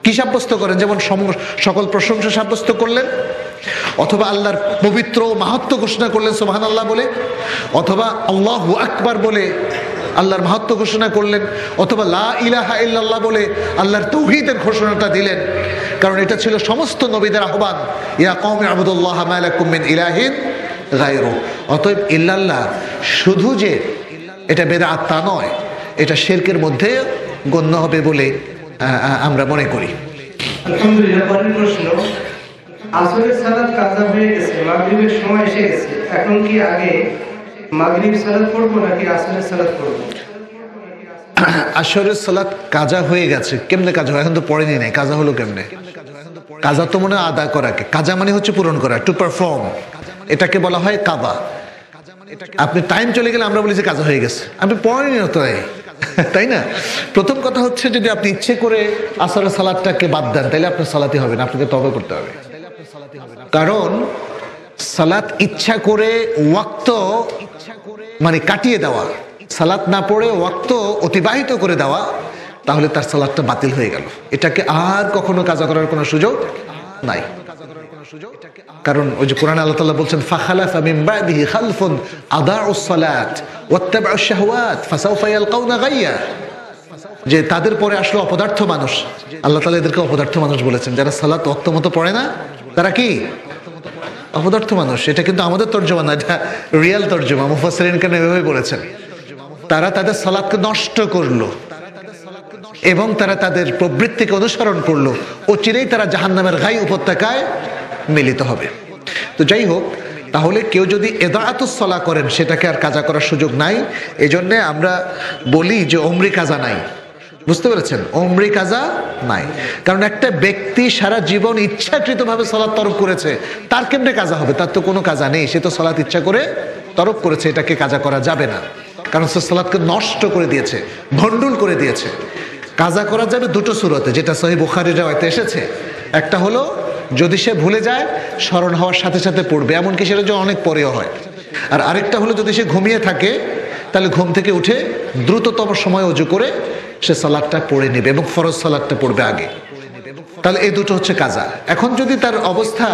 কি সাব্যস্ত করেন? যেমন সকল প্রশংসা সাব্যস্ত করলেন, অথবা আল্লাহর পবিত্র মাহাত্ম্য ঘোষণা করলেন সুবহানাল্লাহ বলে, অথবা আল্লাহু আকবার বলে আল্লাহর মাহাত্ম্য ঘোষণা করলেন, অথবা লা ইলাহা ইল্লাল্লাহ বলে আল্লাহর তাওহীদের ঘোষণাটা দিলেন। কারণ এটা ছিল সমস্ত নবীদের আহ্বান, ইয়া কওমি আবুদুল্লাহ মা লাকুম মিন ইলাহিন গায়রু। অতএব ইল্লাল্লাহ শুধু যে এটা বেদাত তা নয়, এটা শিরকের মধ্যে গণ্য হবে বলে আমরা মনে করি। আলহামদুলিল্লাহ। পরের প্রশ্ন, আসরের সালাত কাজা হয়ে গেছে, মাগরিবের সময় এসে গেছে, এখন কি আগে মাগরিব সালাত পড়বো নাকি আসরের সালাত পড়বো? আসরের সালাত কাজা হয়ে গেছে, কেমনে কাজা হয়? এখন তো পড়েনি নাই, কাজা হলো কেমনে? কাজা তো মনে হয় আদা করাকে, কাজা মানে হচ্ছে পূরণ করা, টু পারফর্ম, এটাকে বলা হয় কাজা। আপনি টাইম চলে গেলে আমরা বলি যে কাজা হয়ে গেছে, আপনি পড়েনি তো, তাই না? প্রথম কথা হচ্ছে, যদি আপনি ইচ্ছে করে আসরের সালাতটাকে বাদ দেন, তাহলে আপনার সালাতই হবে না, আপনাকে তওবা করতে হবে। কারণ সালাত ইচ্ছা করে ওয়াক্ত মানে কাটিয়ে দেওয়া, সালাত না পড়ে ওয়াক্ত অতিবাহিত করে দেওয়া, তাহলে তার সালাতটা বাতিল হয়ে গেল। এটাকে আর কখনো কাজা করার কোনো সুযোগ নাই। কারণ ওই যে কোরআনে আল্লাহ তাআলা বলছেন, ফাখালাফা মিন বাদিহি খালফুন আদাউস সালাত ওয়াত্তাবাউশ শাহওয়াত ফাসাউফা ইয়ালকাউনা গায়্যা, যে তাদের পরে আসলো অপদার্থ মানুষ। আল্লাহ তাআলা এদেরকে অপদার্থ মানুষ বলেছেন, যারা সালাত ওয়াক্ত মতো পড়ে না, তারা কি? অপদার্থ মানুষ। এটা কিন্তু আমাদের তর্জমা না, এটা রিয়েল তর্জমা, মুফাসসিরিন কেন এভাবে বলেছেন। তারা তাদের সালাতকে নষ্ট করলো এবং তারা তাদের প্রবৃত্তিকে অনুসরণ করলো, অচিরেই তারা জাহান্নামের ঘাই উপত্যকায় মিলিত হবে। তো যাই হোক, তাহলে কেউ যদি ইদাআতুস সালাহ করেন, সেটাকে আর কাজা করার সুযোগ নাই। এজন্য আমরা বলি যে ওমরি কাজা নাই। বুঝতে পেরেছেন? ওমরি কাজা নাই। কারণ একটা ব্যক্তি সারা জীবন ইচ্ছাকৃতভাবে সালাত তরক করেছে, তার কেমনে কাজা হবে? তার তো কোনো কাজা নেই, সে তো সালাত ইচ্ছা করে তরক করেছে, এটাকে কাজা করা যাবে না। কারণ সে সালাতকে নষ্ট করে দিয়েছে, ভণ্ডুল করে দিয়েছে। কাজা করা যাবে দুটো সূরতে, যেটা সহিহ বুখারীর riwayate এসেছে। একটা হলো যদি সে ভুলে যায়, স্মরণ হওয়ার সাথে সাথে পড়বে, এমনকি সেটা যে অনেক পরেও হয়। আর আরেকটা হলো যদি সে ঘুমিয়ে থাকে, তাহলে ঘুম থেকে উঠে দ্রুততম সময় ওযু করে সে সালাতটা পড়ে নেবে এবং ফরজ সালাতটা পড়বে আগে। তাহলে এই দুটো হচ্ছে কাজা। এখন যদি তার অবস্থা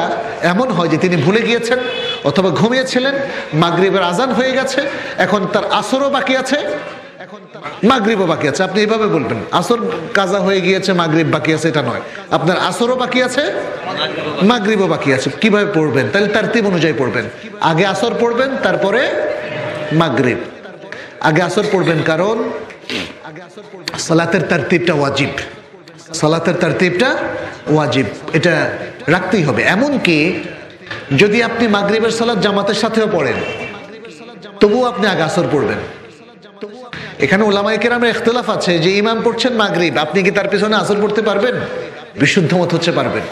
এমন হয় যে তিনি ভুলে গিয়েছেন অথবা ঘুমিয়েছিলেন, মাগরিবের আজান হয়ে গেছে, এখন তার আসরও বাকি আছে, মাগরিবও বাকি আছে, আপনি এইভাবে বলবেন আসর কাজা হয়ে গিয়েছে, মাগরিব বাকি আছে, এটা নয়। আপনার আসরও বাকি আছে, মাগরিবও বাকি আছে। কিভাবে পড়বেন? তাহলে তারতিব অনুযায়ী পড়বেন। আগে আসর পড়বেন, তারপরে মাগরিব। আগে আসর পড়বেন, কারণ সালাতের তারতিবটা ওয়াজিব, সালাতের তারতিবটা ওয়াজিব, এটা রাখতেই হবে। এমনকি যদি আপনি মাগরিবের সালাত জামাতের সাথেও পড়েন, তবুও আপনি আগে আসর পড়বেন। এখানে উলামায়ে কেরামের ইখতিলাফ আছে যে ইমাম পড়ছেন মাগরিব, আপনি কি তার পিছনে আসর পড়তে পারবেন? বিশুদ্ধ মত হচ্ছে পারবেন।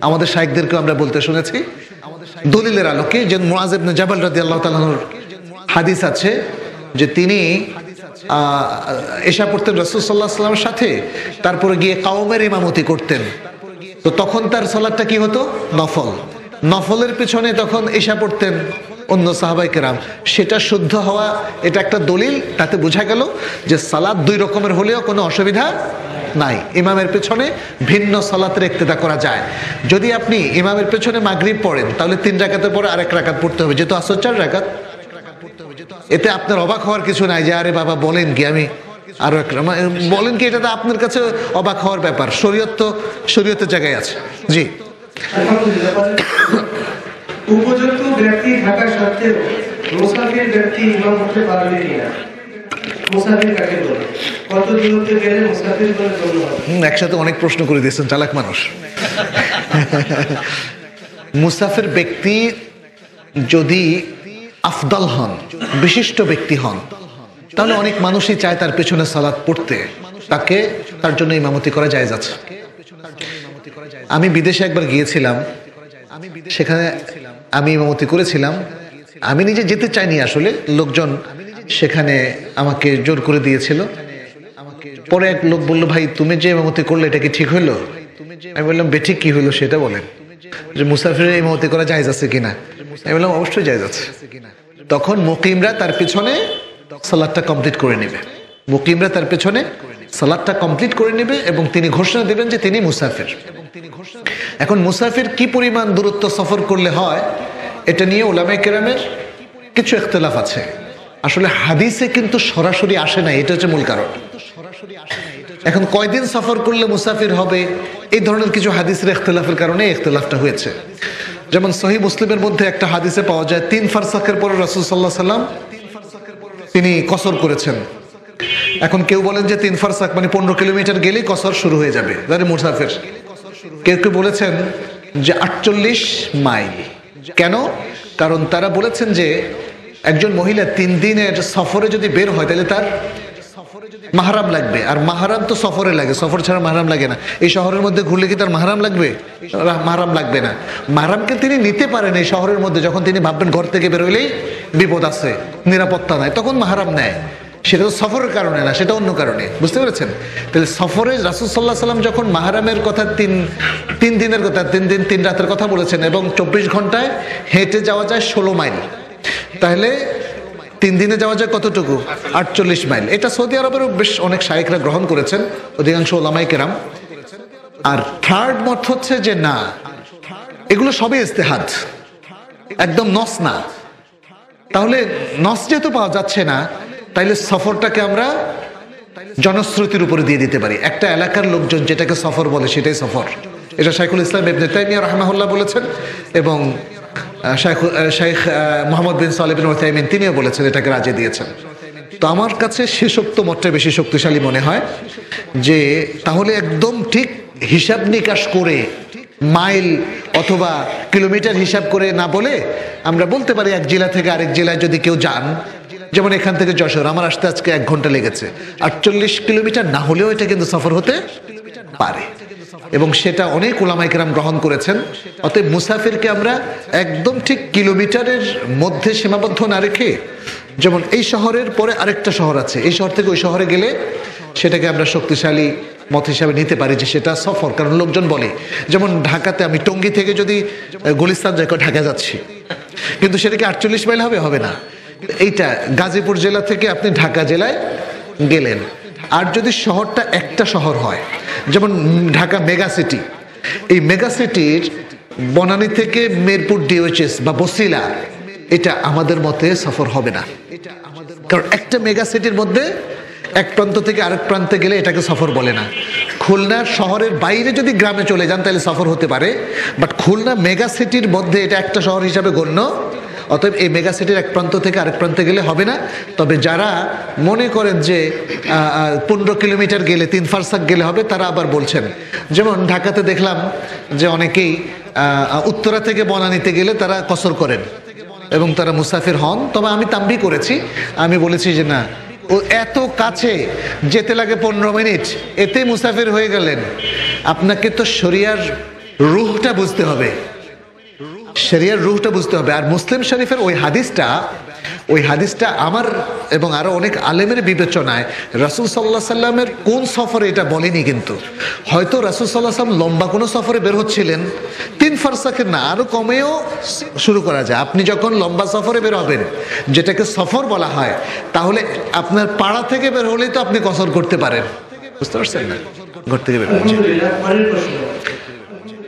আমাদের শাইখদেরকে আমরা বলতে শুনেছি দলিলের আলোকে, যে মুআয ইবনে জাবাল রাদিয়াল্লাহু তাআলা আনহুর হাদিস আছে যে তিনি এশা পড়তেন রাসূল সাল্লাল্লাহু আলাইহি ওয়াসাল্লামের সাথে, তারপরে গিয়ে কওমের ইমামতি করতেন। তো তখন তার সালাতটা কি হতো? নফল। নফলের পিছনে তখন এশা পড়তেন অন্য সাহাবায়ে কেরাম, সেটা শুদ্ধ হওয়া, এটা একটা দলিল। তাতে বোঝা গেল যে সালাত দুই রকমের হলেও কোনো অসুবিধা নাই, ইমামের পেছনে ভিন্ন সালাতের ইক্তেদা করা যায়। যদি আপনি ইমামের পেছনে মাগরিব পড়েন তাহলে 3 রাকাতের পরে আরেক রাকাত পড়তে হবে, যেহেতু আসর 4 রাকাত। এতে আপনার অবাক হওয়ার কিছু নাই যে আরে বাবা বলেন কি, আমি আরো বলেন কি, এটা তো আপনার কাছে অবাক হওয়ার ব্যাপার। শরীয়ত তো শরীয়তের জায়গায় আছে। জি, আলহামদুলিল্লাহ। উপযুক্ত ব্যক্তি থাকা সত্ত্বেও মুসাফির ব্যক্তি ইমাম হতে পারবে কিনা? মুসাফির কাকে বলে? কত দূরত্বে গেলে মুসাফির বলে গণ্য হবে? একসাথে অনেক প্রশ্ন করে দিয়েছেন, চালাক মানুষ। মুসাফির ব্যক্তি যদি আফদাল হন, বিশিষ্ট ব্যক্তি হন, তাহলে অনেক মানুষই চায় তার পেছনে সালাত পড়তে, তাকে তার জন্য ইমামতি করা জায়েজ আছে। আমি বিদেশে একবার গিয়েছিলাম, সেখানে আমি ইমামতি করেছিলাম। আমি নিজে যেতে চাইনি আসলে, লোকজন সেখানে আমাকে জোর করে দিয়েছিল। পরে এক লোক বলল, ভাই তুমি যে ইমামতি করলে এটা কি ঠিক হইলো? আমি বললাম, বেঠিক কি হইলো সেটা বলেন, যে মুসাফিরের ইমামতি করা জায়েজ আছে কিনা? আমি বললাম অবশ্যই জায়েজ আছে। তখন মুকিমরা তার পিছনে সালাতটা কমপ্লিট করে নেবে, মুকিমরা তার পেছনে সালাতটা কমপ্লিট করে নেবে এবং তিনি ঘোষণা দেবেন যে তিনি মুসাফির। এখন মুসাফির কি পরিমাণ দূরত্ব সফর করলে হয়, এটা নিয়ে উলামায়ে কেরামের কিছু ইখতিলাফ আছে। আসলে হাদিসে কিন্তু সরাসরি আসে না, এটা হচ্ছে মূল কারণ। এখন কয়দিন সফর করলে মুসাফির হবে, এই ধরনের কিছু হাদিসের ইখতিলাফের কারণে ইখতিলাফটা হয়েছে। যেমন সহিহ মুসলিমের মধ্যে একটা হাদিসে পাওয়া যায় 3 ফারসাকের পরে রাসূল সাল্লাল্লাহু আলাইহি সাল্লাম তিনি কসর করেছেন। এখন কেউ বলেন যে 3 ফারসাক মানে 15 কিলোমিটার গেলেই কসর শুরু হয়ে যাবে, তাহলে মুসাফির। কেউ কেউ বলেছেন যে 48 মাইল। কেন? কারণ তারা বলেছেন যে একজন মহিলা 3 দিনের সফরে যদি বের হয় তাহলে তার মাহরাম লাগবে, আর মাহরাম তো সফরে লাগে, সফর ছাড়া মাহরাম লাগে না। এই শহরের মধ্যে ঘুরলে কি তার মাহরাম লাগবে? মাহরাম লাগবে না। মাহরামকে তিনি নিতে পারেন এই শহরের মধ্যে, যখন তিনি ভাববেন ঘর থেকে বের হইলেই বিপদ আছে, নিরাপত্তা নাই, তখন মাহরাম নেয়। সেটা তো সফরের কারণে না, সেটা অন্য কারণে, বুঝতে পেরেছেন? তাহলে সফরে রাসূল সাল্লাল্লাহু আলাইহি সাল্লাম যখন মাহরামের কথা 3 দিনের কথা, 3 দিন 3 রাতের কথা বলেছেন, এবং 24 ঘন্টায় হেঁটে যাওয়া যায় 16 মাইল, তাহলে 3 দিনে যাওয়া যায় কতটুকু? 48 মাইল। এটা সৌদি আরবেরও বেশ অনেক শায়েখরা গ্রহণ করেছেন, অধিকাংশ ওলামায়ে কেরাম। আর থার্ড মত হচ্ছে যে না, এগুলো সবই ইজতিহাদ, একদম নস না। তাহলে নস যেহেতু পাওয়া যাচ্ছে না, তাইলে সফরটাকে আমরা জনশ্রুতির উপরে দিয়ে দিতে পারি। একটা এলাকার লোকজন যেটাকে সফর বলে সেটাই সফর। এটা শাইখুল ইসলাম ইবনে তাইমিয়া রাহিমাহুল্লাহ বলেছেন, এবং শাইখ মুহাম্মদ বিন সালেহ বিন উসাইমিন তিনিও বলেছেন, এটাকে রাজি দিয়েছেন। তো আমার কাছে শেষোক্ত মতটা বেশি শক্তিশালী মনে হয়, যে তাহলে একদম ঠিক হিসাব নিকাশ করে মাইল অথবা কিলোমিটার হিসাব করে না বলে আমরা বলতে পারি এক জেলা থেকে আরেক জেলায় যদি কেউ যান, যেমন এখান থেকে যশোর, আমার আসতে আজকে 1 ঘন্টা লেগেছে, 48 কিলোমিটার না হলেও এটা কিন্তু সফর হতে পারে, এবং সেটা অনেক উলামায়ে কেরাম গ্রহণ করেছেন। অতএব মুসাফিরকে আমরা একদম ঠিক কিলোমিটারের মধ্যে সীমাবদ্ধ না রেখে, যেমন এই শহরের পরে আরেকটা শহর আছে, এই শহর থেকে ওই শহরে গেলে সেটাকে আমরা শক্তিশালী মত হিসাবে নিতে পারি যে সেটা সফর। কারণ লোকজন বলে, যেমন ঢাকাতে আমি টঙ্গী থেকে যদি গুলিস্তান যাই, ঢাকা যাচ্ছি, কিন্তু সেটা কি 48 মাইল হবে? হবে না। এইটা গাজীপুর জেলা থেকে আপনি ঢাকা জেলায় গেলেন, আর যদি শহরটা একটা শহর হয়, যেমন ঢাকা মেগা সিটি, এই মেগা সিটির বনানী থেকে মিরপুর ডিওএইচএস বা বসিলা, এটা আমাদের মতে সফর হবে না। কারণ একটা মেগা সিটির মধ্যে এক প্রান্ত থেকে আরেক প্রান্তে গেলে এটাকে সফর বলে না। খুলনা শহরের বাইরে যদি গ্রামে চলে যান তাহলে সফর হতে পারে, বাট খুলনা মেগা সিটির মধ্যে এটা একটা শহর হিসাবে গণ্য। অতএব এই মেগা সিটির এক প্রান্ত থেকে আরেক প্রান্তে গেলে হবে না। তবে যারা মনে করেন যে 15 কিলোমিটার গেলে 3 ফারসাক গেলে হবে, তারা আবার বলছেন, যেমন ঢাকাতে দেখলাম যে অনেকেই উত্তরা থেকে বনানীতে গেলে তারা কসর করেন এবং তারা মুসাফির হন। তবে আমি তাম্বি করেছি, আমি বলেছি যে না, ও এত কাছে যেতে লাগে 15 মিনিট, এতে মুসাফির হয়ে গেলেন। আপনাকে তো শরিয়ার রুহটা বুঝতে হবে, শরিয়ার রুহটা বুঝতে হবে। আর মুসলিম শরীফের ওই হাদিসটা আমার এবং আরো অনেক আলেমের বিবেচনায় রাসূল সাল্লাল্লাহু আলাইহি সাল্লামের কোন সফরে এটা বলেনি, কিন্তু হয়তো রাসূল সাল্লাল্লাহু আলাইহি সাল্লাম লম্বা কোনো সফরে বের হচ্ছিলেন, 3 ফারসাকের না, আরো কমেও শুরু করা যায়। আপনি যখন লম্বা সফরে বের হবেন, যেটাকে সফর বলা হয়, তাহলে আপনার পাড়া থেকে বের হলেই তো আপনি কসর করতে পারেন, বুঝতে পারছেন না? ঘর থেকে বের হন। জি। আলহামদুলিল্লাহ। পরের প্রশ্ন,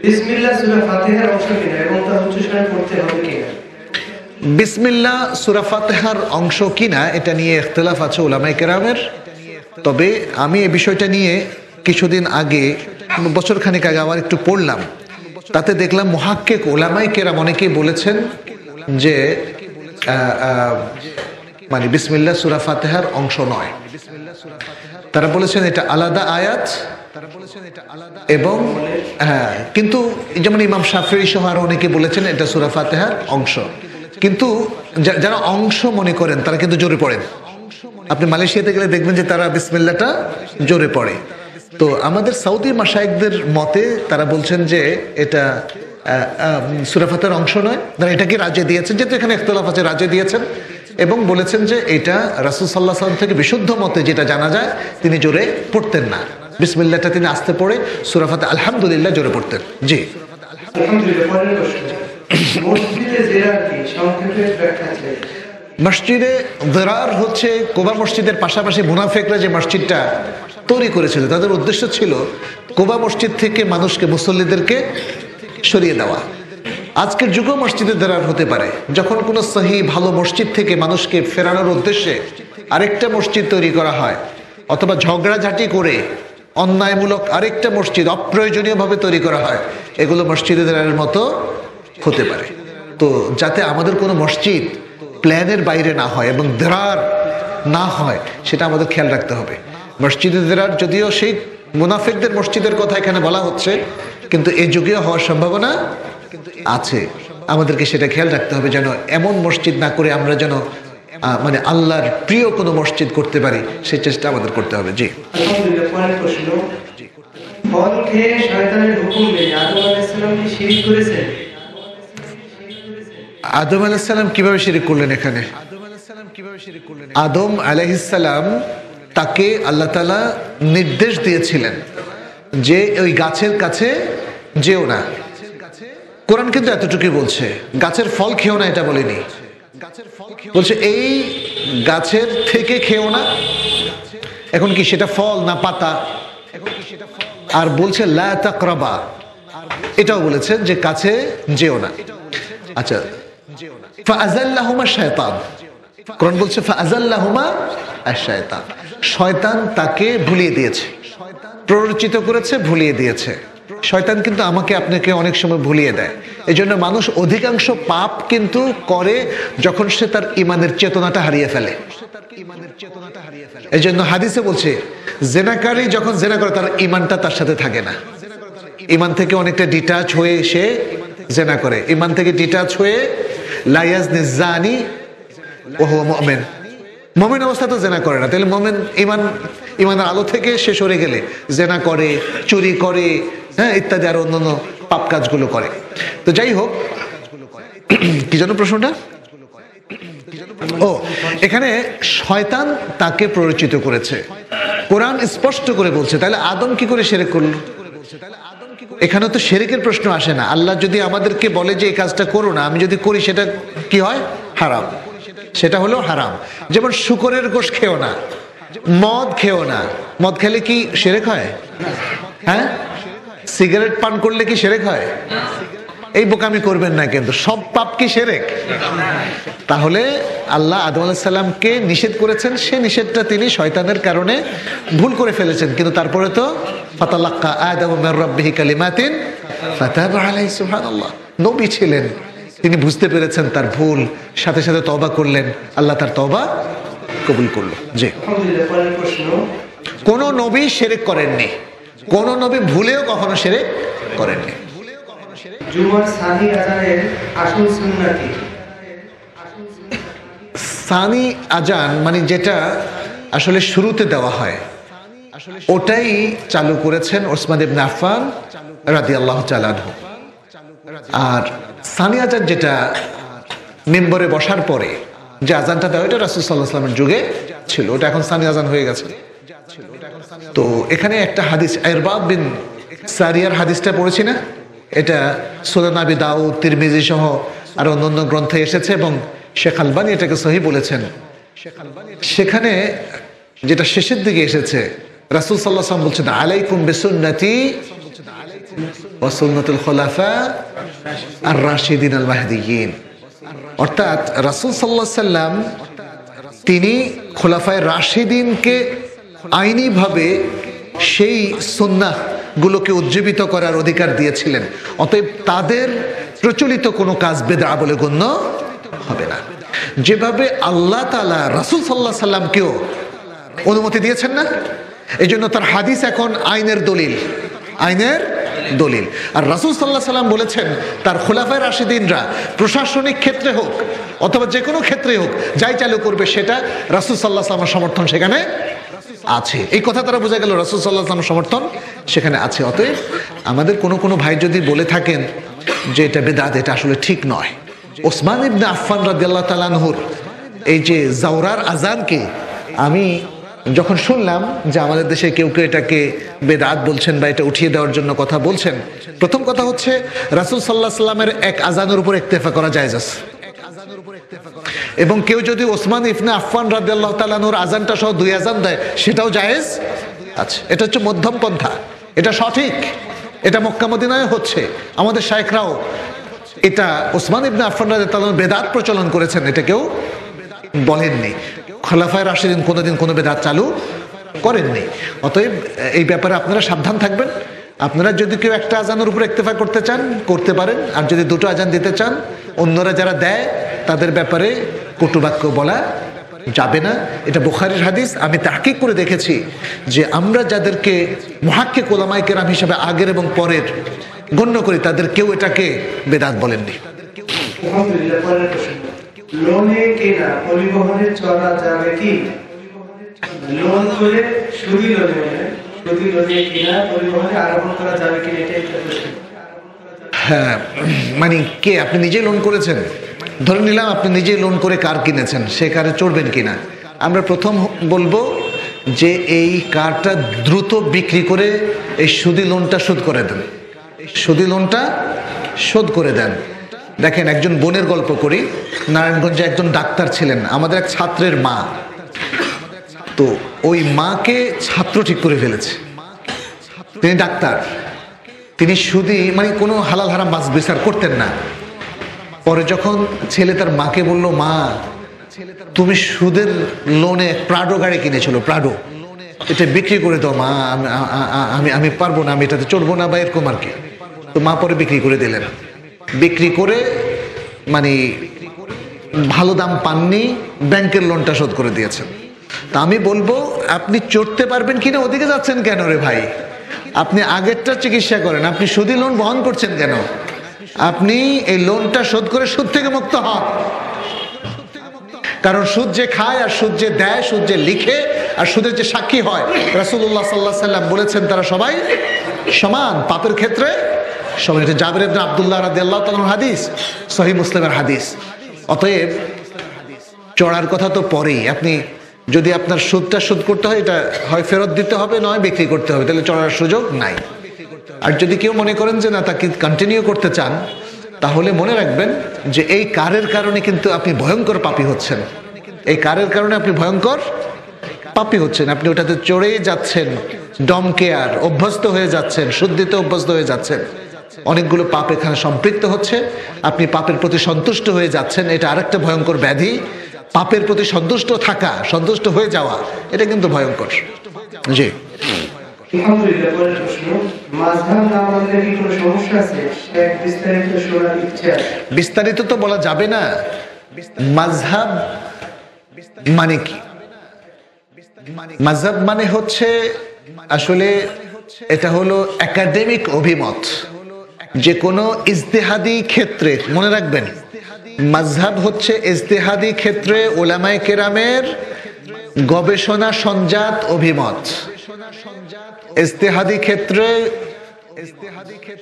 বিসমিল্লাহ সূরা ফাতিহার অংশ কিনা এবং তা উচ্চারণ করতে হবে কিনা? বিসমিল্লাহ সূরা ফাতিহার অংশ কিনা এটা নিয়ে ইখতিলাফ আছে উলামায়ে কেরামের। তবে আমি এই বিষয়টা নিয়ে কিছুদিন আগে, বছর খানিক আগে আবার একটু পড়লাম, তাতে দেখলাম মুহাক্কিক উলামায়ে কেরাম অনেকেই বলেছেন যে মানে বিসমিল্লাহ সূরা ফাতিহার অংশ নয়। তারা বলেছেন এটা আলাদা আয়াত, এবং হ্যাঁ, কিন্তু যেমন ইমাম শাফিঈ সহ আরো অনেকে বলেছেন এটা সূরা ফাতিহার অংশ। কিন্তু যারা অংশ মনে করেন তারা কিন্তু জোরে পড়েন। আপনি মালয়েশিয়াতে গেলে দেখবেন যে তারা বিসমিল্লাহটা জোরে পড়ে। তো আমাদের সৌদি মাশায়েখদের মতে তারা বলছেন যে এটা সূরা ফাতিহার অংশ নয়, তারা এটাকে রাজে দিয়েছেন, যেহেতু এখানে ইখতিলাফ আছে, রাজে দিয়েছেন এবং বলেছেন যে এটা রাসূল সাল্লাল্লাহু আলাইহি ওয়াসাল্লাম থেকে বিশুদ্ধ মতে যেটা জানা যায় তিনি জোরে পড়তেন না। বিসমিল্লাহটা তিনি আস্তে পড়ে সূরা ফাতিহা আলহামদুলিল্লাহ জোরে পড়তেন। জি। আলহামদুলিল্লাহ। পরের প্রশ্ন, মসজিদে জিরার কি সংক্ষেপে ব্যাখ্যা চাই? মসজিদে দিরার হচ্ছে কুবা মসজিদের পাশাপাশি মুনাফিকরা যে মসজিদটা তৈরি করেছিল, তাদের উদ্দেশ্য ছিল কুবা মসজিদ থেকে মানুষকে, মুসল্লিদেরকে সরিয়ে দেওয়া। আজকের যুগও মসজিদে দিরার হতে পারে, যখন কোনো সহি ভালো মসজিদ থেকে মানুষকে ফেরানোর উদ্দেশ্যে আরেকটা মসজিদ তৈরি করা হয়, অথবা ঝগড়াঝাটি করে অন্যায়মূলক আরেকটা মসজিদ অপ্রয়োজনীয়ভাবে তৈরি করা হয়, এগুলো মসজিদে দিরারের মতো হতে পারে। তো যাতে আমাদের কোনো মসজিদ প্ল্যানের বাইরে না হয় এবং দিরার না হয় সেটা আমাদের খেয়াল রাখতে হবে। মসজিদে দিরার যদিও সেই মুনাফিকদের মসজিদের কথা এখানে বলা হচ্ছে, কিন্তু এই যুগেও হওয়ার সম্ভাবনা আছে। আমাদেরকে সেটা খেয়াল রাখতে হবে যেন এমন মসজিদ না করে আমরা যেন মানে আল্লাহর প্রিয় কোনো মসজিদ করতে পারি, সেই চেষ্টা আমাদের করতে হবে। জি। আলহামদুলিল্লাহ। পরের প্রশ্ন, ফল খেয়ে শয়তানের হুকুম মেনে আদম আলাইহিস সালাম কি শিরক করেছেন? আদম আলাইহিস সালাম কিভাবে শিরক করলেন? এখানে আদম আলাইহিস সালাম তাকে আল্লাহ তাআলা নির্দেশ দিয়েছিলেন যে ওই গাছের কাছে যেও না। কোরআন কিন্তু এতটুকুই বলছে, গাছের ফল খেও না এটা বলেনি, বলছে এই গাছের থেকে খেও না। এখন কি সেটা ফল না পাতা? আর বলছে লা তাকরাবা, এটাও বলেছেন যে কাছে যেও না। আচ্ছা, ফাআযাল্লাহুমা শায়তান, কোরআন বলছে ফাআযাল্লাহুমা আশ-শায়তান, শয়তান তাকে ভুলিয়ে দিয়েছে, প্ররোচিত করেছে, ভুলিয়ে দিয়েছে। শয়তান কিন্তু আমাকে আপনাকে অনেক সময় ভুলিয়ে দেয়। এই জন্য মানুষ অধিকাংশ পাপ কিন্তু করে যখন সে তার ইমানের চেতনাটা হারিয়ে ফেলে। এই জন্য হাদিসে বলছে জেনাকারী যখন জেনা করে তার ইমানটা তার সাথে থাকে না, ইমান থেকে অনেকটা ডিটাচ হয়ে সে জেনা করে। ইমান থেকে ডিটাচ হয়ে লা ইয়াজনি জানি ওয়া হুয়া মুমিন, মুমিন অবস্থা তো জেনা করে না। তাহলে মুমিন ইমানের আলো থেকে সে সরে গেলে জেনা করে, চুরি করে, হ্যাঁ, ইত্যাদি আর অন্যান্য পাপ কাজগুলো করে। তো যাই হোক, কি যেন প্রশ্নটা? ও, এখানে শয়তান তাকে প্ররোচিত করেছে, কোরআন স্পষ্ট করে বলছে। তাহলে আদম কি করে শিরক করলো? এখানে তো শিরকের প্রশ্ন আসে না। আল্লাহ যদি আমাদেরকে বলে যে এই কাজটা করো না, আমি যদি করি সেটা কি হয়? হারাম, সেটা হলো হারাম। যেমন শুকরের গোশত খেও না, মদ খেও না। মদ খেলে কি শিরক হয়? হ্যাঁ। সিগারেট পান করলে কি শিরক হয়? এই বোকামি করবেন না, কিন্তু সব পাপ কি শিরক? তাহলে আল্লাহ আদম আলাইহিস সালামকে নিষেধ করেছেন, সে নিষেধটা তিনি শয়তানের কারণে ভুল করে ফেলেছেন। কিন্তু তারপরে তো ফাতালাক্কা আদামু মির রাব্বিহি কালিমাতিন ফাতাবা আলাইহি, সুবহানাল্লাহ। নবী ছিলেন, তিনি বুঝতে পেরেছেন তার ভুল, সাথে সাথে তওবা করলেন, আল্লাহ তার তওবা কবুল করলো। জি। আলহামদুলিল্লাহ। পরের প্রশ্ন, কোন নবী শিরক করেননি, কোন নবী ভুলেও কখনো শিরক করেননি। জুমার সানি আযানের আসল সুন্নাহ কি? সানি আজান মানে যেটা আসলে শুরুতে দেওয়া হয়, ওটাই চালু করেছেন ওসমান ইবনে আফফান রাদিয়াল্লাহু তাআলা আনহু। আর সানি আজান যেটা মিম্বরে বসার পরে যে আজানটা দেওয়া, এটা রাসূল সাল্লাল্লাহু আলাইহি ওয়াসাল্লামের যুগে ছিল, ওটা এখন সানি আজান হয়ে গেছে। তো এখানে একটা হাদিস, ইরবাদ বিন সারিয়ার হাদিসটা পড়েছি না, এটা সুনান আবি দাউদ, তিরমিজি সহ আর অন্যান্য গ্রন্থে এসেছে এবং শেখ আলবানী এটাকে সহিহ বলেছেন। সেখানে যেটা শেষের দিকে এসেছে রাসূল সাল্লাল্লাহু আলাইহি ওয়াসাল্লাম বলছেন আলাইকুম বিসুন্নতি ওয়া সুন্নাতুল খুলাফা আর রাশিদিন আল মাহদিয়িন। অর্থাৎ রাসূল সাল্লাল্লাহু আলাইহি ওয়াসাল্লাম তিনি খোলাফায়ে রাশিদিনকে আইনিভাবে সেই সুন্নাহগুলোকে উজ্জীবিত করার অধিকার দিয়েছিলেন। অতএব তাদের প্রচলিত কোনো কাজ বেদআ বলে গণ্য হবে না। যেভাবে আল্লাহ তাআলা রাসূল সাল্লাল্লাহু আলাইহি সাল্লামকেও অনুমতি দিয়েছেন না, এই জন্য তার হাদিস এখন আইনের দলিল, আইনের দলিল। আর রাসূল সাল্লাল্লাহু আলাইহি সাল্লাম বলেছেন তার খোলাফায়ে রাশিদিনরা প্রশাসনিক ক্ষেত্রে হোক অথবা যে কোনো ক্ষেত্রে হোক যাই চালু করবে সেটা রাসূল সাল্লাল্লাহু আলাইহি সাল্লামের সমর্থন সেখানে আছে। এই কথা তারা বোঝা গেল রাসূল সাল্লাল্লাহু আলাইহি সাল্লামের সমর্থন সেখানে আছে। অতএব আমাদের কোনো ভাই যদি বলে থাকেন যে এটা বেদাত, এটা আসলে ঠিক নয়। ওসমান ইবনে আফফান রাদিয়াল্লাহু তাআলা আনহুর এই যে জাওরার আজানকে আমি যখন শুনলাম যে আমাদের দেশে কেউ কেউ এটাকে বেদাত বলছেন বা এটা উঠিয়ে দেওয়ার জন্য কথা বলছেন, প্রথম কথা হচ্ছে রাসূল সাল্লাল্লাহু আলাইহি সাল্লামের এক আজানের উপর ইক্তেফা করা জায়েজ আছে। এবং কেউ যদি ওসমান ইবনে আফফান রাদিয়াল্লাহু তাআলা আনহুর আজানটা সহ দুই আজান দেয় সেটাও জায়েজ আছে। এটা হচ্ছে মধ্যম পন্থা, এটা সঠিক, এটা মক্কা মদিনায় হচ্ছে। আমাদের শায়েখরাও এটা ওসমান ইবনে আফফান রাদিয়াল্লাহু তাআলা বেদাত প্রচলন করেছেন, এটা কেউ বলেননি। খোলাফায়ে রাশিদিন কোনোদিন কোনো বেদাত চালু করেননি। অতএব এই ব্যাপারে আপনারা সাবধান থাকবেন। আপনারা যদি কেউ একটা আজানের উপর ইক্তেফা করতে চান করতে পারেন, আর যদি দুটো আজান দিতে চান অন্যরা যারা দেয় তাদের ব্যাপারে কটুবাক্য বলা যাবে না। এটা বুখারীর হাদিস। আমি তাহকিক করে দেখেছি যে আমরা যাদেরকে মুহাক্কিক উলামায়ে কেরাম হিসেবে আগের এবং পরের গণ্য করি তাদের কেউ এটাকে বেদাত বলেননি। আলহামদুলিল্লাহ। পরের প্রশ্ন, লোনে কেনা পরিবহনে চলা যাবে কি? লোন করে সুদি লোনে কেনা পরিবহনে আরোহণ করা যাবে কি? এটাই প্রশ্ন। হ্যাঁ, মানে কে আপনি নিজে লোন করেছেন? ধরে নিলাম আপনি নিজেই লোন করে কার কিনেছেন, সে কারে চড়বেন কিনা। আমরা প্রথম বলবো যে এই কারটা দ্রুত বিক্রি করে এই সুদি লোনটা শোধ করে দেন, সুদি লোনটা শোধ করে দেন। দেখেন, একজন বোনের গল্প করি। নারায়ণগঞ্জে একজন ডাক্তার ছিলেন, আমাদের এক ছাত্রের মা। তো ওই মাকে ছাত্র ঠিক করে ফেলেছে। তিনি ডাক্তার, তিনি সুদি মানে কোনো হালাল হারাম বাছ বিচার করতেন না। পরে যখন ছেলে তার মাকে বলল, মা তুমি সুদের লোনে প্রাডো গাড়ি কিনেছিল, প্রাডো, এটা বিক্রি করে দাও মা, আমি পারবো না, আমি এটাতে চড়বো না বা এরকম আর কি। তো মা পরে বিক্রি করে দিলেন। বিক্রি করে মানে ভালো দাম পাননি, ব্যাংকের লোনটা শোধ করে দিয়েছেন। তা আমি বলবো আপনি চড়তে পারবেন কিনা ওদিকে যাচ্ছেন কেন রে ভাই? আপনি আগেরটা চিকিৎসা করেন, আপনি সুদি লোন বহন করছেন কেন? আপনি এই লোনটা শোধ করে সুদ থেকে মুক্ত হন। কারণ সুদ যে খায় আর সুদ যে দেয়, সুদ যে লিখে আর সুদের যে সাক্ষী হয়, রাসূলুল্লাহ সাল্লাল্লাহু আলাইহি সাল্লাম বলেছেন তারা সবাই সমান পাপের ক্ষেত্রে সবাই। এটা জাবের ইবনে আব্দুল্লাহ রাদিয়াল্লাহু তাআলার হাদিস, সহিহ মুসলিমের হাদিস। অতএব চড়ার কথা তো পরেই। আপনি যদি আপনার সুদটা শোধ করতে হয়, এটা হয় ফেরত দিতে হবে নয় বিক্রি করতে হবে, তাহলে চড়ার সুযোগ নাই। আর যদি কেউ মনে করেন যে না তাকে কন্টিনিউ করতে চান, তাহলে মনে রাখবেন যে এই কারের কারণে কিন্তু আপনি ভয়ঙ্কর পাপী হচ্ছেন। এই কারের কারণে আপনি ভয়ঙ্কর পাপী হচ্ছেন। আপনি ওটাতে চড়ে যাচ্ছেন, ডমকে আর অভ্যস্ত হয়ে যাচ্ছেন, সুদ দিতে অভ্যস্ত হয়ে যাচ্ছেন। অনেকগুলো পাপ এখানে সম্পৃক্ত হচ্ছে। আপনি পাপের প্রতি সন্তুষ্ট হয়ে যাচ্ছেন, এটা আরেকটা ভয়ঙ্কর ব্যাধি। পাপের প্রতি সন্তুষ্ট থাকা, সন্তুষ্ট হয়ে যাওয়া, এটা কিন্তু ভয়ঙ্কর। জি, আলহামদুলিল্লাহ। পরের প্রশ্ন, মাযহাব না মানলে কি কোনো সমস্যা আছে? এক বিস্তারিত শোনার ইচ্ছা। বিস্তারিত তো বলা যাবে না। মাযহাব মানে কি? মাযহাব মানে হচ্ছে আসলে এটা হলো একাডেমিক অভিমত। যে কোনো ইজতিহাদি ক্ষেত্রে মনে রাখবেন, মাযহাব হচ্ছে ইজতিহাদি ক্ষেত্রে উলামায়ে কেরামের গবেষণা সঞ্জাত অভিমত। ইজতিহাদি ক্ষেত্রে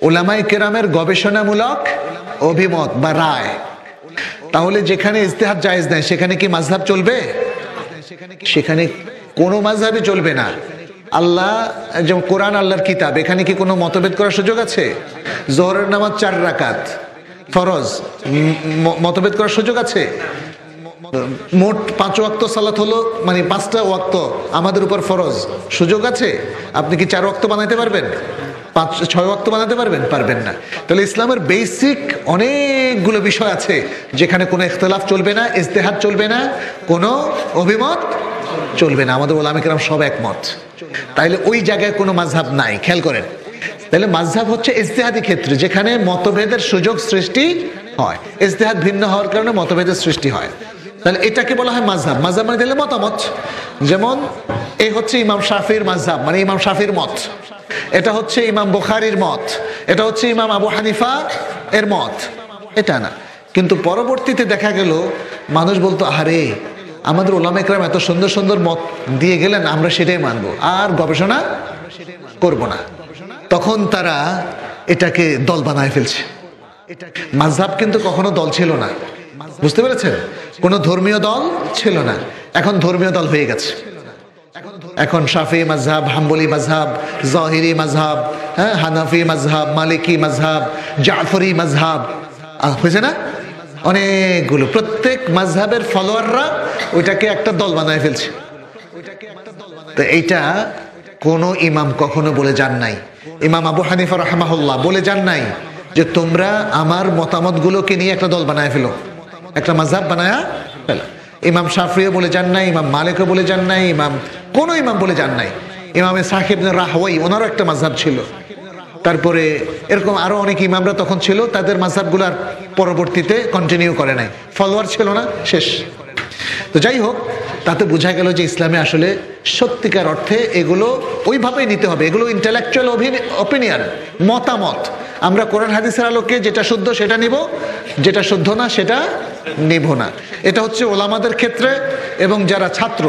উলামায়ে কেরামের গবেষণামূলক অভিমত বা রায়। তাহলে যেখানে ইজতিহাদ জায়েজ নাই সেখানে কি মাযহাব চলবে? সেখানে কোনো মাযহাবই চলবে না। আল্লাহ যেমন কোরআন আল্লাহর কিতাব, এখানে কি কোনো মতভেদ করার সুযোগ আছে? যোহরের নামাজ 4 রাকাত ফরজ, মতভেদ করার সুযোগ আছে? মোট 5 ওয়াক্ত সালাত হলো, মানে 5টা ওয়াক্ত আমাদের উপর ফরজ। সুযোগ আছে, আপনি কি 4 ওয়াক্ত বানাইতে পারবেন? 5-6 ওয়াক্ত বানাতে পারবেন? পারবেন না। তাহলে ইসলামের বেসিক অনেকগুলো বিষয় আছে যেখানে কোনো ইখতিলাফ চলবে না, ইজতিহাদ চলবে না, কোনো অভিমত চলবে না। আমাদের উলামা কেরাম সব একমত। তাইলে ওই জায়গায় কোনো মাযহাব নাই, খেয়াল করেন। তাহলে মাযহাব হচ্ছে ইজতিহাদি ক্ষেত্রে, যেখানে মতভেদের সুযোগ সৃষ্টি হয়, ইজতিহাদ ভিন্ন হওয়ার কারণে মতভেদের সৃষ্টি হয়। তাহলে এটাকে বলা হয় মাযহাব। মাযহাব মানে তাহলে মতামত। যেমন এই হচ্ছে ইমাম শাফির মাযহাব, মানে ইমাম শাফির মত। এটা হচ্ছে ইমাম বুখারীর মত, এটা হচ্ছে ইমাম আবু হানিফা এর মত, এটা না। কিন্তু পরবর্তীতে দেখা গেল মানুষ বলতো, আরে আমাদের উলামা কেরাম এত সুন্দর সুন্দর মত দিয়ে গেলেন, আমরা সেটাই মানবো, আর গবেষণা করব না। তখন তারা এটাকে দল বানায় ফেলছে। মাযহাব কিন্তু কখনো দল ছিল না, বুঝতে পেরেছেন? কোনো ধর্মীয় দল ছিল না, এখন ধর্মীয় দল হয়ে গেছে। এখন শাফি মাযহাব, হাম্বলি মাযহাব, জাহিরি মাযহাব, হ্যাঁ, হানাফি মাযহাব, মালিকি মাযহাব, জাফরি মাযহাব, হয়েছে না? অনেকগুলো, প্রত্যেক মাযহাবের ফলোয়াররা ওইটাকে একটা দল বানায় ফেলছে। তো এইটা কোনো ইমাম কখনো বলে যান নাই। ইমাম আবু হানিফা রাহমাহুল্লাহ বলে যান নাই যে তোমরা আমার মতামতগুলোকে নিয়ে একটা দল বানায় ফেলো, একটা মাযহাব বানায়া ফেলো। ইমাম শাফিও বলে যান নাই, ইমাম মালিকও বলে যান নাই, কোনো ইমাম বলে যান নাই। ইমাম ইসহাক ইবনে রাহওয়ী, ওনারও একটা মাযহাব ছিল। তারপরে এরকম আরো অনেক ইমামরা তখন ছিল, তাদের মাযহাবগুলো আর পরবর্তীতে কন্টিনিউ করে নাই, ফলোয়ার ছিল না, শেষ। তো যাই হোক, তাতে বোঝা গেল যে ইসলামে আসলে সত্যিকার অর্থে এগুলো ওইভাবেই নিতে হবে। এগুলো ইন্টেলেকচুয়াল অপিনিয়ন, মতামত। আমরা কোরআন হাদিসের আলোকে যেটা শুদ্ধ সেটা নিব, যেটা শুদ্ধ না সেটা নিব না। এটা হচ্ছে ওলামাদের ক্ষেত্রে, এবং যারা ছাত্র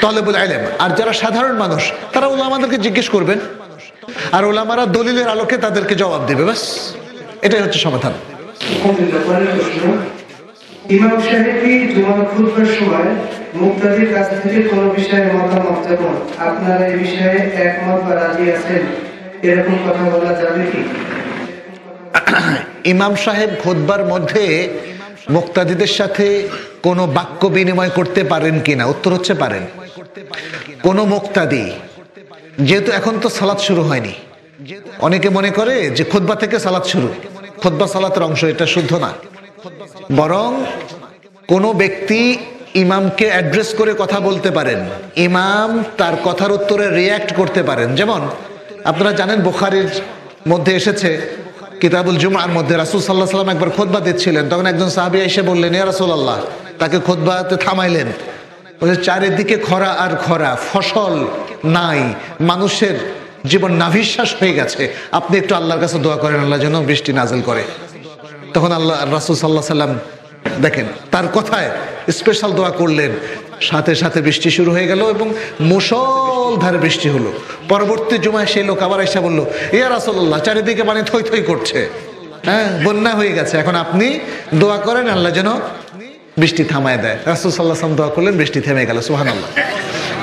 তলেবুল ইলম আর যারা সাধারণ মানুষ তারা ওলামাদেরকে জিজ্ঞেস করবেন, আর ওলামারা দলিলের আলোকে তাদেরকে জবাব দেবে, ব্যাস, এটাই হচ্ছে সমাধান। ইমাম সাহেব কি জুমার খুতবার সময় মুক্তাদির কাছ থেকে কোন বিষয়ে মতামত চান, আপনারা এই বিষয়ে একমত বা রাজি আছেন, এরকম কথা বলা যাবে কি? ইমাম সাহেব খুতবার মধ্যে মুক্তাদিদের সাথে কোনো বাক্য বিনিময় করতে পারেন কিনা? উত্তর হচ্ছে পারেন। কোন মুক্তাদি, যেহেতু এখন তো সালাত শুরু হয়নি, অনেকে মনে করে যে খুতবা থেকে সালাত শুরু, খুতবা সালাতের অংশ, এটা শুদ্ধ না। বরং কোন ব্যক্তি ইমামকে অ্যাড্রেস করে কথা বলতে পারেন, ইমাম তার কথার উত্তরে রিয়্যাক্ট করতে পারেন। যেমন আপনারা জানেন বুখারীর মধ্যে এসেছে, কিতাবুল জুমআর মধ্যে রাসূল সাল্লাল্লাহু আলাইহি ওয়াসাল্লাম একবার খুতবা দিচ্ছিলেন, তখন একজন সাহাবী এসে বললেন, ইয়া রাসূলুল্লাহ, তাকে খুতবাতে থামাইলেন। বলে, চারিদিকে খরা আর খরা, ফসল নাই, মানুষের জীবন নাভিশ্বাস হয়ে গেছে, আপনি একটু আল্লাহর কাছে দোয়া করেন, আল্লাহ যেন বৃষ্টি নাযিল করে। তখন আল্লাহ রাসূল সাল্লাল্লাহু আলাইহি ওয়াসাল্লাম দেখেন তার কথায় স্পেশাল দোয়া করলেন, সাথে সাথে বৃষ্টি শুরু হয়ে গেল এবং মুষলধারে বৃষ্টি হলো। পরবর্তী জুমায় সেই লোক আবার এসে বলল, ইয়া রাসূলুল্লাহ, চারিদিকে মানে থই থই করছে, হ্যাঁ, বন্যা হয়ে গেছে, এখন আপনি দোয়া করেন আল্লাহ যেন বৃষ্টি থামায় দেয়। রাসূল সাল্লাল্লাহু আলাইহি ওয়াসাল্লাম দোয়া করলেন, বৃষ্টি থেমে গেল, সুবহানাল্লাহ।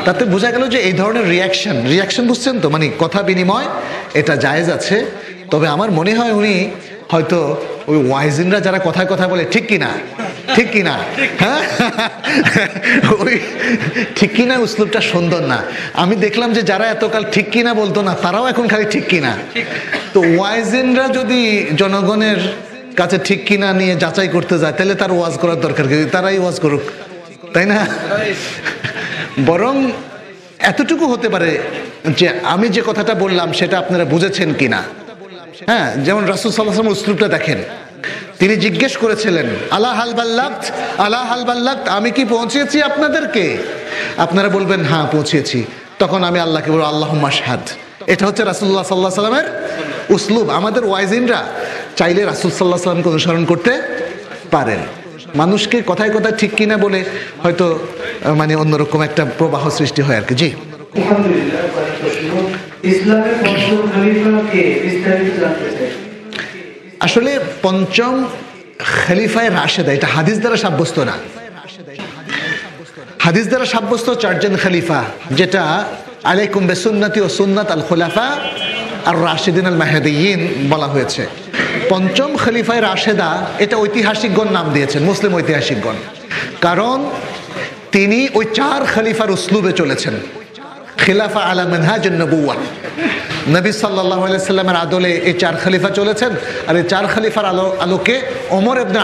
তাতে বোঝা গেল যে এই ধরনের রিয়াকশন বুঝছেন তো, মানে কথা বিনিময়, এটা জায়েজ আছে। তবে আমার মনে হয় উনি হয়তো ওই ওয়াইজিনরা যারা কথায় কথা বলে, ঠিক কিনা, ঠিক কিনা, হ্যাঁ, ওই ঠিক কিনা উসলুবটা সুন্দর না। আমি দেখলাম যে যারা এতকাল ঠিক কিনা বলতো না, তারাও এখন খালি ঠিক কিনা। তো ওয়াইজিনরা যদি জনগণের কাছে ঠিক কিনা নিয়ে যাচাই করতে যায়, তাহলে তার ওয়াজ করার দরকার কি? তারাই ওয়াজ করুক, তাই না? বরং এতটুকু হতে পারে যে আমি যে কথাটা বললাম সেটা আপনারা বুঝেছেন কিনা। হ্যাঁ, যেমন রাসূল সাল্লাল্লাহু আলাইহি ওয়াসাল্লাম উসলুবটা দেখেন, তিনি জিজ্ঞেস করেছিলেন, আলা হাল বাল্লাগত, আলা হাল বাল্লাগত, আমি কি পৌঁছেছি আপনাদেরকে? আপনারা বলবেন হ্যাঁ পৌঁছেছি, তখন আমি আল্লাহকে বলবো আল্লাহুম্মা শাহাদ। এটা হচ্ছে রাসূলুল্লাহ সাল্লাল্লাহু আলাইহি ওয়াসাল্লামের উসলুব। আমাদের ওয়াইজিনরা চাইলে রাসূল সাল্লাল্লাহু আলাইহি ওয়াসাল্লামকে অনুসরণ করতে পারেন। মানুষকে কথায় কথায় ঠিক কিনা বলে হয়তো মানে অন্যরকম একটা প্রবাহ সৃষ্টি হয় আর কি। জি, ইসলামের পঞ্চম খলিফা কে? বিস্তারিত জানতে চাই। আসলে পঞ্চম খলিফায়ে রাশেদা এটা হাদিস দ্বারা সাব্যস্ত না। হাদিস দ্বারা সাব্যস্ত 4 জন খলিফা, যেটা আলাইকুম বিসুন্নতি ওয়া সুন্নাত আল খুলাফা আর রাশিদিন আল মাহদিয়িন বলা হয়েছে। পঞ্চম খলিফায়ে রাশেদা এটা ঐতিহাসিকগণ নাম দিয়েছেন, মুসলিম ঐতিহাসিকগণ। কারণ তিনি ওই 4 খলিফার উসলুবে চলেছেন। খিলাফা আলা মানহাজুন নবুওয়াহ, নবী সাল্লাল্লাহু আলাইহি সাল্লামের আদলে এই 4 খলিফা চলেছেন। আর এই 4 খলিফার আলোকে ওমর ইবনে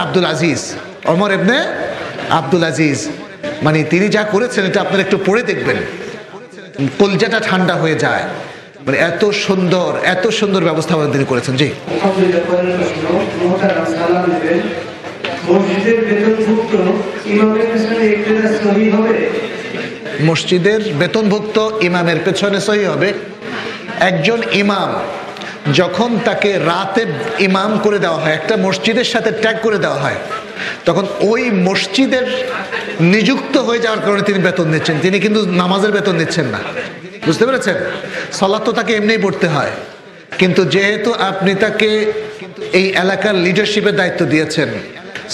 আব্দুল আজিজ মানে তিনি যা করেছেন এটা আপনারা একটু পড়ে দেখবেন, কলজাটা ঠান্ডা হয়ে যায়। মানে এত সুন্দর ব্যবস্থাপনা তিনি করেছেন। জি, আলহামদুলিল্লাহ। পরের প্রশ্ন, মোহতারাম সালাম দিবেন, মসজিদের বেতনভুক্ত ইমামের পেছনে ইক্তেদা সহিহ হবে? মসজিদের বেতনভুক্ত ইমামের পেছনে সহিহ হবে। একজন ইমাম যখন তাকে রাতে ইমাম করে দেওয়া হয়, একটা মসজিদের সাথে ট্যাগ করে দেওয়া হয়, তখন ওই মসজিদের নিযুক্ত হয়ে যাওয়ার কারণে তিনি বেতন নিচ্ছেন, তিনি কিন্তু নামাজের বেতন নিচ্ছেন না। বুঝতে পেরেছেন? সালাত তো তাকে এমনিই পড়তে হয়, কিন্তু যেহেতু আপনি তাকে এই এলাকার লিডারশিপের দায়িত্ব দিয়েছেন,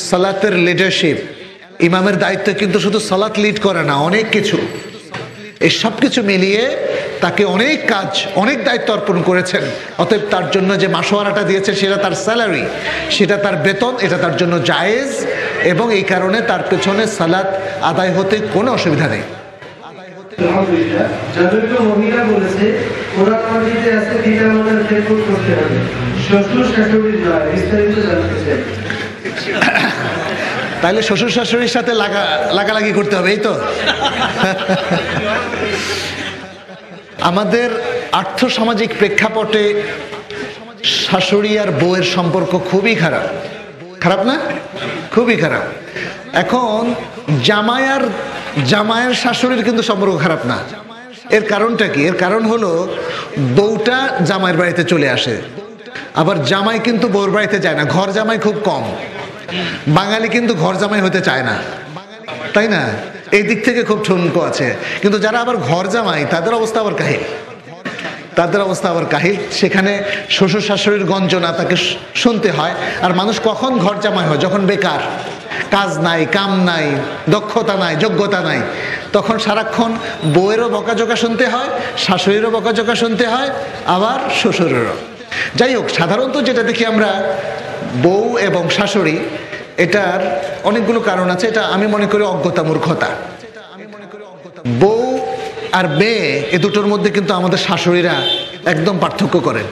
সালাতের লিডারশিপ, ইমামের দায়িত্ব কিন্তু শুধু সালাত লিড করে না, অনেক কিছু, এই সব কিছু মিলিয়ে তাকে অনেক কাজ, অনেক দায়িত্ব অর্পণ করেছেন। অতএব তার জন্য যে মাসোয়ারাটা দিয়েছে সেটা তার স্যালারি, সেটা তার বেতন, এটা তার জন্য জায়েজ, এবং এই কারণে তার পেছনে সালাত আদায় হতে কোনো অসুবিধা নেই। আলহামদুলিল্লাহ। জনৈক মহিলা বলেছে কোরআন মাজিদে আছে 3 আমাদের খেদমত করতে হবে, শ্বশুর শাশুড়ির নয়। বিস্তারিত জানতে চাই। তাহলে শ্বশুর শাশুড়ির সাথে লাগালাগি করতে হবে, এই তো। আমাদের আর্থসামাজিক প্রেক্ষাপটে শাশুড়ি আর বউয়ের সম্পর্ক খুবই খারাপ। খারাপ না? খুবই খারাপ। এখন জামাইয়ের শাশুড়ির কিন্তু সম্পর্ক খারাপ না। এর কারণটা কি? এর কারণ হলো বউটা জামাইয়ের বাড়িতে চলে আসে, আবার জামাই কিন্তু বউর বাড়িতে যায় না। ঘর জামাই খুব কম, বাঙালি কিন্তু ঘর জামাই হতে চায় না, তাই না? এই দিক থেকে খুব ঠুনকো আছে। কিন্তু যারা আবার ঘর জামাই তাদের অবস্থা আবার কাহিল। সেখানে শ্বশুর শাশুড়ির গঞ্জনা তাকে শুনতে হয়। আর মানুষ কখন ঘর জামাই হয়? যখন বেকার, কাজ নাই, কাম নাই, দক্ষতা নাই, যোগ্যতা নাই, তখন সারাক্ষণ বউয়েরও বকাঝকা শুনতে হয়, শাশুড়িরও বকাঝকা শুনতে হয়, আবার শ্বশুরেরও। যাই হোক, সাধারণত যেটা দেখি আমরা, বউ এবং শাশুড়ি, এটার অনেকগুলো কারণ আছে। এটা আমি মনে করি অজ্ঞতা, মূর্খতা। বউ আর মেয়ে, এ দুটোর মধ্যে কিন্তু আমাদের শাশুড়িরা একদম পার্থক্য করেন।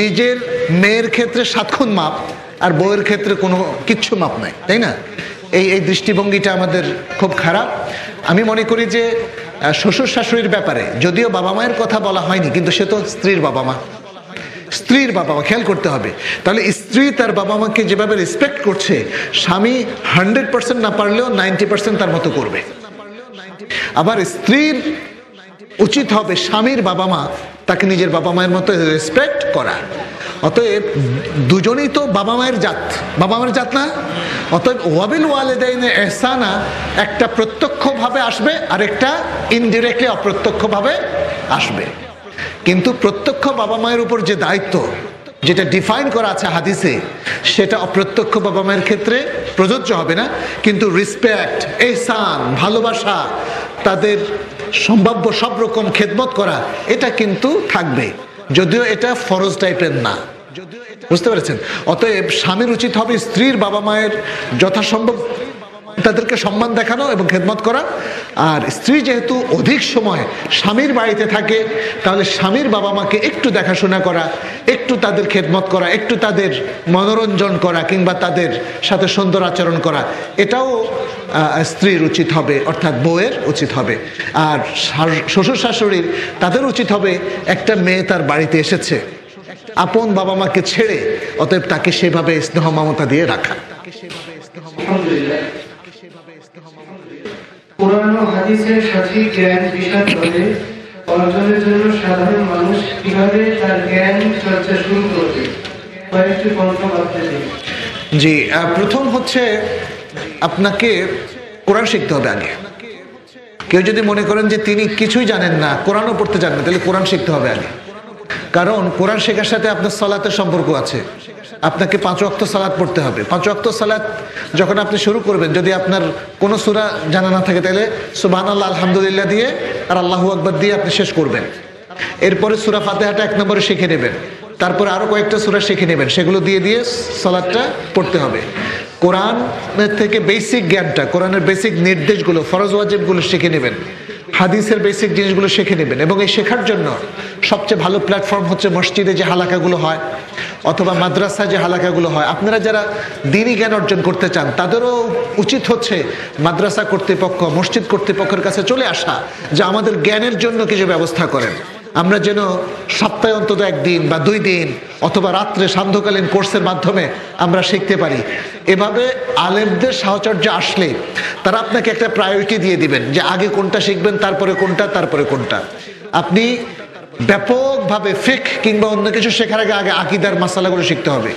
নিজের মেয়ের ক্ষেত্রে 7 খুন মাপ, আর বউয়ের ক্ষেত্রে কিচ্ছু মাপ নাই, তাই না? এই দৃষ্টিভঙ্গিটা আমাদের খুব খারাপ। আমি মনে করি যে শ্বশুর শাশুড়ির ব্যাপারে যদিও বাবা মায়ের কথা বলা হয়নি, কিন্তু সে তো স্ত্রীর বাবা মা, খেয়াল করতে হবে। তাহলে স্ত্রী তার বাবা মাকে যেভাবে রেসপেক্ট করছে, স্বামী 100% না পারলেও 90% তার মতো করবে। আবার স্ত্রীর উচিত হবে স্বামীর বাবা মা তাকে নিজের বাবা মায়ের মতো রেসপেক্ট করা। অতএব দুজনেই তো বাবা মায়ের জাত না? অতএব ওয়াবিল ওয়ালিদাইনে ইহসানা একটা প্রত্যক্ষভাবে আসবে, আর একটা ইনডিরেক্টলি, অপ্রত্যক্ষভাবে আসবে। কিন্তু প্রত্যক্ষ বাবা মায়ের উপর যে দায়িত্ব, যেটা ডিফাইন করা আছে হাদিসে, সেটা অপ্রত্যক্ষ বাবা মায়ের ক্ষেত্রে প্রযোজ্য হবে না। কিন্তু রেসপেক্ট, ইহসান, ভালোবাসা, তাদের সম্ভাব্য সব রকম খেদমত করা, এটা কিন্তু থাকবে, যদিও এটা ফরজ টাইপের না। বুঝতে পেরেছেন? অতএব স্বামীর উচিত হবে স্ত্রীর বাবা মায়ের যথাসম্ভব তাদেরকে সম্মান দেখানো এবং খেদমত করা। আর স্ত্রী যেহেতু অধিক সময় স্বামীর বাড়িতে থাকে, তাহলে স্বামীর বাবা মাকে একটু দেখাশোনা করা, একটু তাদের খেদমত করা, একটু তাদের মনোরঞ্জন করা, কিংবা তাদের সাথে সুন্দর আচরণ করা, এটাও স্ত্রীর উচিত হবে, অর্থাৎ বউয়ের উচিত হবে। আর শ্বশুর শাশুড়ির তাদের উচিত হবে, একটা মেয়ে তার বাড়িতে এসেছে আপন বাবা মাকে ছেড়ে, অতএব তাকে সেভাবে স্নেহ মমতা দিয়ে রাখা। কোরআন ও হাদিসের সঠিক জ্ঞান বিশদ করে অর্জনের জন্য সাধারণ মানুষ কিভাবে তার জ্ঞান চর্চা শুরু করবে? কয়েকটি পন্থা ভাবতে দিন। জি, প্রথম হচ্ছে আপনাকে কোরআন শিখতে হবে আগে। কেউ যদি মনে করেন যে তিনি কিছুই জানেন না, কোরআনও পড়তে জানেন, তাহলে কোরআন শিখতে হবে আগে। কারণ কোরআন শেখার সাথে আপনার সালাতের সম্পর্ক আছে। আপনাকে 5 ওয়াক্ত সালাত পড়তে হবে। 5 ওয়াক্ত সালাত যখন আপনি শুরু করবেন, যদি আপনার কোনো সূরা জানা না থাকে, তাহলে সুবহানাল্লাহ, আলহামদুলিল্লাহ দিয়ে আর আল্লাহু আকবার দিয়ে আপনি শেষ করবেন। এরপরে সূরা ফাতিহাটা 1 নম্বরে শিখে নেবেন, তারপরে আরও কয়েকটা সূরা শিখে নেবেন, সেগুলো দিয়ে সালাতটা পড়তে হবে। কোরআন থেকে বেসিক জ্ঞানটা, কোরআনের বেসিক নির্দেশগুলো, ফরজ ওয়াজিবগুলো শিখে নেবেন, হাদিসের বেসিক জিনিসগুলো শিখে নেবেন। এবং এই শেখার জন্য সবচেয়ে ভালো প্ল্যাটফর্ম হচ্ছে মসজিদে যে হালাকাগুলো হয় অথবা মাদ্রাসায় যে হালাকাগুলো হয়। আপনারা যারা দ্বীনি জ্ঞান অর্জন করতে চান তাদেরও উচিত হচ্ছে মাদ্রাসা কর্তৃপক্ষ, মসজিদ কর্তৃপক্ষের কাছে চলে আসা, যে আমাদের জ্ঞানের জন্য কিছু ব্যবস্থা করেন। আমরা যেন সপ্তাহে অন্তত একদিন বা 2 দিন অথবা রাত্রে সান্ধ্যকালীন কোর্সের মাধ্যমে আমরা শিখতে পারি। এভাবে আলেমদের সাহচর্য আসলে তারা আপনাকে একটা প্রায়োরিটি দিয়ে দিবেন, যে আগে কোনটা শিখবেন, তারপরে কোনটা, তারপরে কোনটা। আপনি ব্যাপকভাবে ফিকহ কিংবা অন্য কিছু শেখার আগে আগে আকীদার মাসালাগুলো শিখতে হবে,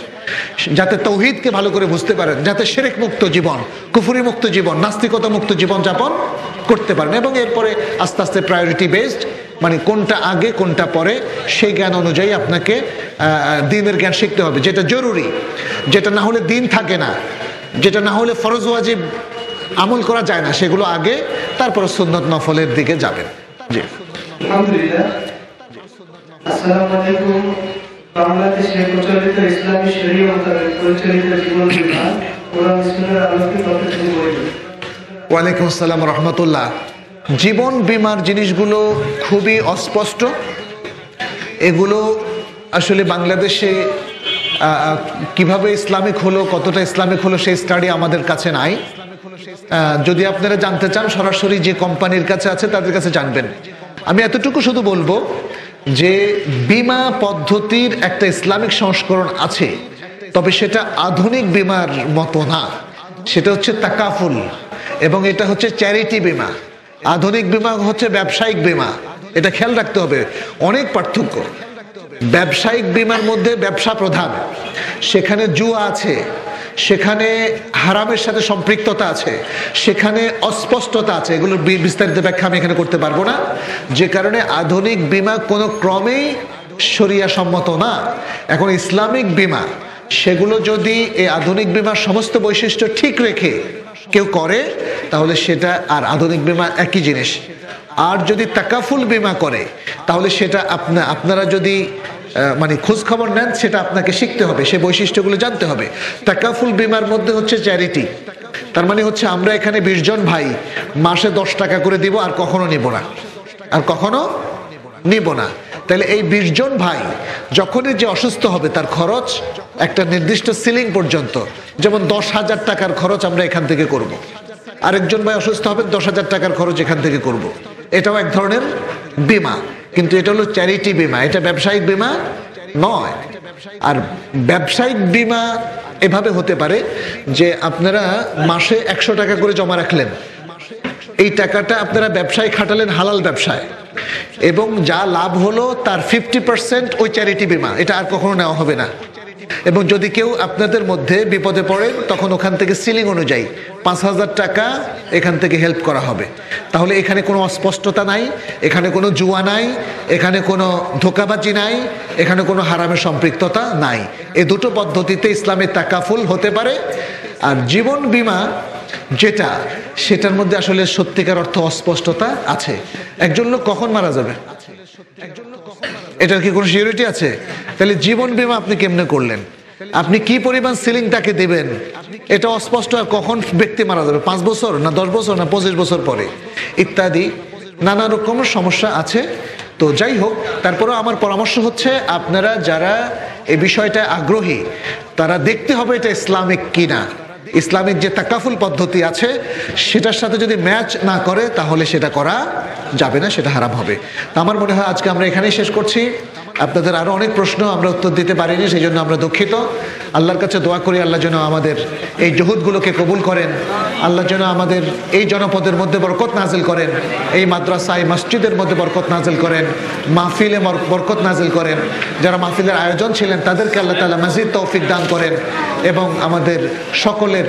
যাতে তৌহিদকে ভালো করে বুঝতে পারেন, যাতে শিরক মুক্ত জীবন, কুফরি মুক্ত জীবন, নাস্তিকতা মুক্ত জীবন যাপন করতে পারেন। এবং এরপরে আস্তে আস্তে প্রায়োরিটি বেসড, মানে কোনটা আগে কোনটা পরে, সেই জ্ঞান অনুযায়ী আপনাকে দ্বীনের জ্ঞান শিখতে হবে, যেটা জরুরি, যেটা না হলে দ্বীন থাকে না, যেটা না হলে ফরজ ওয়াজিব আমল করা যায় না, সেগুলো আগে, তারপর সুন্নত নফলের দিকে যাবেন। জি, আলহামদুলিল্লাহ। আসসালামু আলাইকুম। বাংলাদেশে প্রচলিত ইসলামী শরীয়ত মোতাবেক পরিচালিত জীবন বীমা কোরআন সুন্নাহর আলোকে কতটুকু বৈধ? ওয়ালাইকুম আসসালাম রহমতুল্লাহ। জীবন বীমার জিনিসগুলো খুবই অস্পষ্ট। এগুলো আসলে বাংলাদেশে কিভাবে ইসলামিক হলো, কতটা ইসলামিক হলো, সেই স্টাডি আমাদের কাছে নাই। যদি আপনারা জানতে চান, সরাসরি যে কোম্পানির কাছে আছে তাদের কাছে জানবেন। আমি এতটুকু শুধু বলবো যে বীমা পদ্ধতির একটা ইসলামিক সংস্করণ আছে, তবে সেটা আধুনিক বীমার মতো না। সেটা হচ্ছে তাকাফুল, এবং এটা হচ্ছে চ্যারিটি বীমা। আধুনিক বীমা হচ্ছে ব্যবসায়িক বীমা, এটা খেয়াল রাখতে হবে, অনেক পার্থক্য। ব্যবসায়িক বীমার মধ্যে ব্যবসা প্রধান, সেখানে জুয়া আছে, সেখানে হারামের সাথে সম্পৃক্ততা আছে, সেখানে অস্পষ্টতা আছে। এগুলোর বিস্তারিত ব্যাখ্যা আমি এখানে করতে পারবো না, যে কারণে আধুনিক বীমা কোনো ক্রমেই শরিয়া সম্মত না। এখন ইসলামিক বীমা, সেগুলো যদি এই আধুনিক বীমার সমস্ত বৈশিষ্ট্য ঠিক রেখে কেউ করে, তাহলে সেটা আর আধুনিক বীমা একই জিনিস। আর যদি তাকাফুল বীমা করে, তাহলে সেটা আপনারা যদি মানে খোঁজ খবর নেন, সেটা আপনাকে শিখতে হবে, সে বৈশিষ্ট্যগুলো জানতে হবে। তাকাফুল বীমার মধ্যে হচ্ছে চ্যারিটি, তার মানে হচ্ছে আমরা এখানে 20 জন ভাই মাসে 10 টাকা করে দিব, আর কখনো নিব না, আর কখনো নিব না। তাহলে এই 20 জন ভাই যখনই যে অসুস্থ হবে, তার খরচ একটা নির্দিষ্ট সিলিং পর্যন্ত, যেমন 10,000 টাকার খরচ আমরা এখান থেকে করব। আরেকজন ভাই অসুস্থ হবে, 10,000 টাকার খরচ এখান থেকে করব। এটাও এক ধরনের বীমা, কিন্তু এটা হলো চ্যারিটি বীমা, এটা ব্যবসায়িক বীমা নয়। আর ব্যবসায়িক বীমা এভাবে হতে পারে যে আপনারা মাসে 100 টাকা করে জমা রাখলেন, এই টাকাটা আপনারা ব্যবসায় খাটালেন, হালাল ব্যবসায়, এবং যা লাভ হলো তার 50% ওই চ্যারিটি বীমা, এটা আর কখনো নেওয়া হবে না। এবং যদি কেউ আপনাদের মধ্যে বিপদে পড়ে, তখন ওখান থেকে সিলিং অনুযায়ী 5,000 টাকা এখান থেকে হেল্প করা হবে। তাহলে এখানে কোনো অস্পষ্টতা নাই, এখানে কোনো জুয়া নাই, এখানে কোনো ধোঁকাবাজি নাই, এখানে কোনো হারামের সম্পৃক্ততা নাই। এই দুটো পদ্ধতিতে ইসলামের তাকাফুল হতে পারে। আর জীবন বীমা যেটা, সেটার মধ্যে আসলে সত্যিকার অর্থ অস্পষ্টতা আছে। একজন লোক কখন মারা যাবে, এটার কি কোনো সিউরিটি আছে? তাহলে জীবন বীমা আপনি কেমনে করলেন? আপনি কি পরিমাণ সিলিং তাকে দেবেন, এটা অস্পষ্ট। আর কখন ব্যক্তি মারা যাবে, 5 বছর না 10 বছর না 25 বছর পরে, ইত্যাদি নানা রকমের সমস্যা আছে। তো যাই হোক, তারপরেও আমার পরামর্শ হচ্ছে, আপনারা যারা এই বিষয়টা আগ্রহী, তারা দেখতে হবে এটা ইসলামিক কিনা। ইসলামিক যে তাকাফুল পদ্ধতি আছে, সেটার সাথে যদি ম্যাচ না করে, তাহলে সেটা করা যাবে না, সেটা হারাম হবে। তো আমার মনে হয় আজকে আমরা এখানেই শেষ করছি। আপনাদের আরো অনেক প্রশ্ন আমরা উত্তর দিতে পারিনি, সেই জন্য আমরা দুঃখিত। আল্লাহর কাছে দোয়া করি, আল্লাহ যেন আমাদের এই জহুদগুলোকে কবুল করেন, আল্লাহ যেন আমাদের এই জনপদের মধ্যে বরকত নাজিল করেন, এই মাদ্রাসায় মসজিদের মধ্যে বরকত নাজিল করেন, মাহফিলে বরকত নাজিল করেন। যারা মাহফিলের আয়োজন ছিলেন, তাদেরকে আল্লাহ তাআলা মাজিদ তৌফিক দান করেন, এবং আমাদের সকলের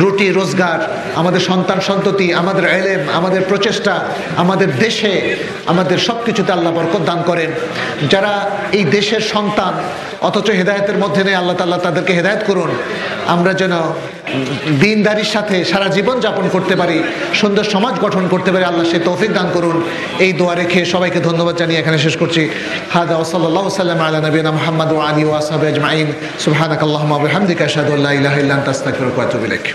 রুটি রোজগার, আমাদের সন্তান সন্ততি, আমাদের ইলম, আমাদের প্রচেষ্টা, আমাদের দেশে, আমাদের সব কিছুতে আল্লাহ বরকত দান করেন। যারা এই দেশের সন্তান অথচ হেদায়েতের মধ্যে নেই, আল্লাহ তাআলা তাদেরকে হেদায়েত করুন। আমরা যেন দিনদারির সাথে সারা জীবন যাপন করতে পারি, সুন্দর সমাজ গঠন করতে পারি। আল্লাহ সেই তৌফিক দান করুন। এই দোয়া রেখে সবাইকে ধন্যবাদ জানিয়ে এখানে শেষ করছি। হাদা ওয়া সাল্লাল্লাহু সাল্লাম আলা নবিয়িনা মুহাম্মদ ওয়া আলিহি ওয়া আসহাবিহি আজমাইন। সুবহানাকাল্লাহুম্মা ওয়া বিহামদিকা আশহাদু আল্লা ইলাহা ইল্লা আনতা আস্তাগফিরুকা ওয়া আতুবু ইলাইক।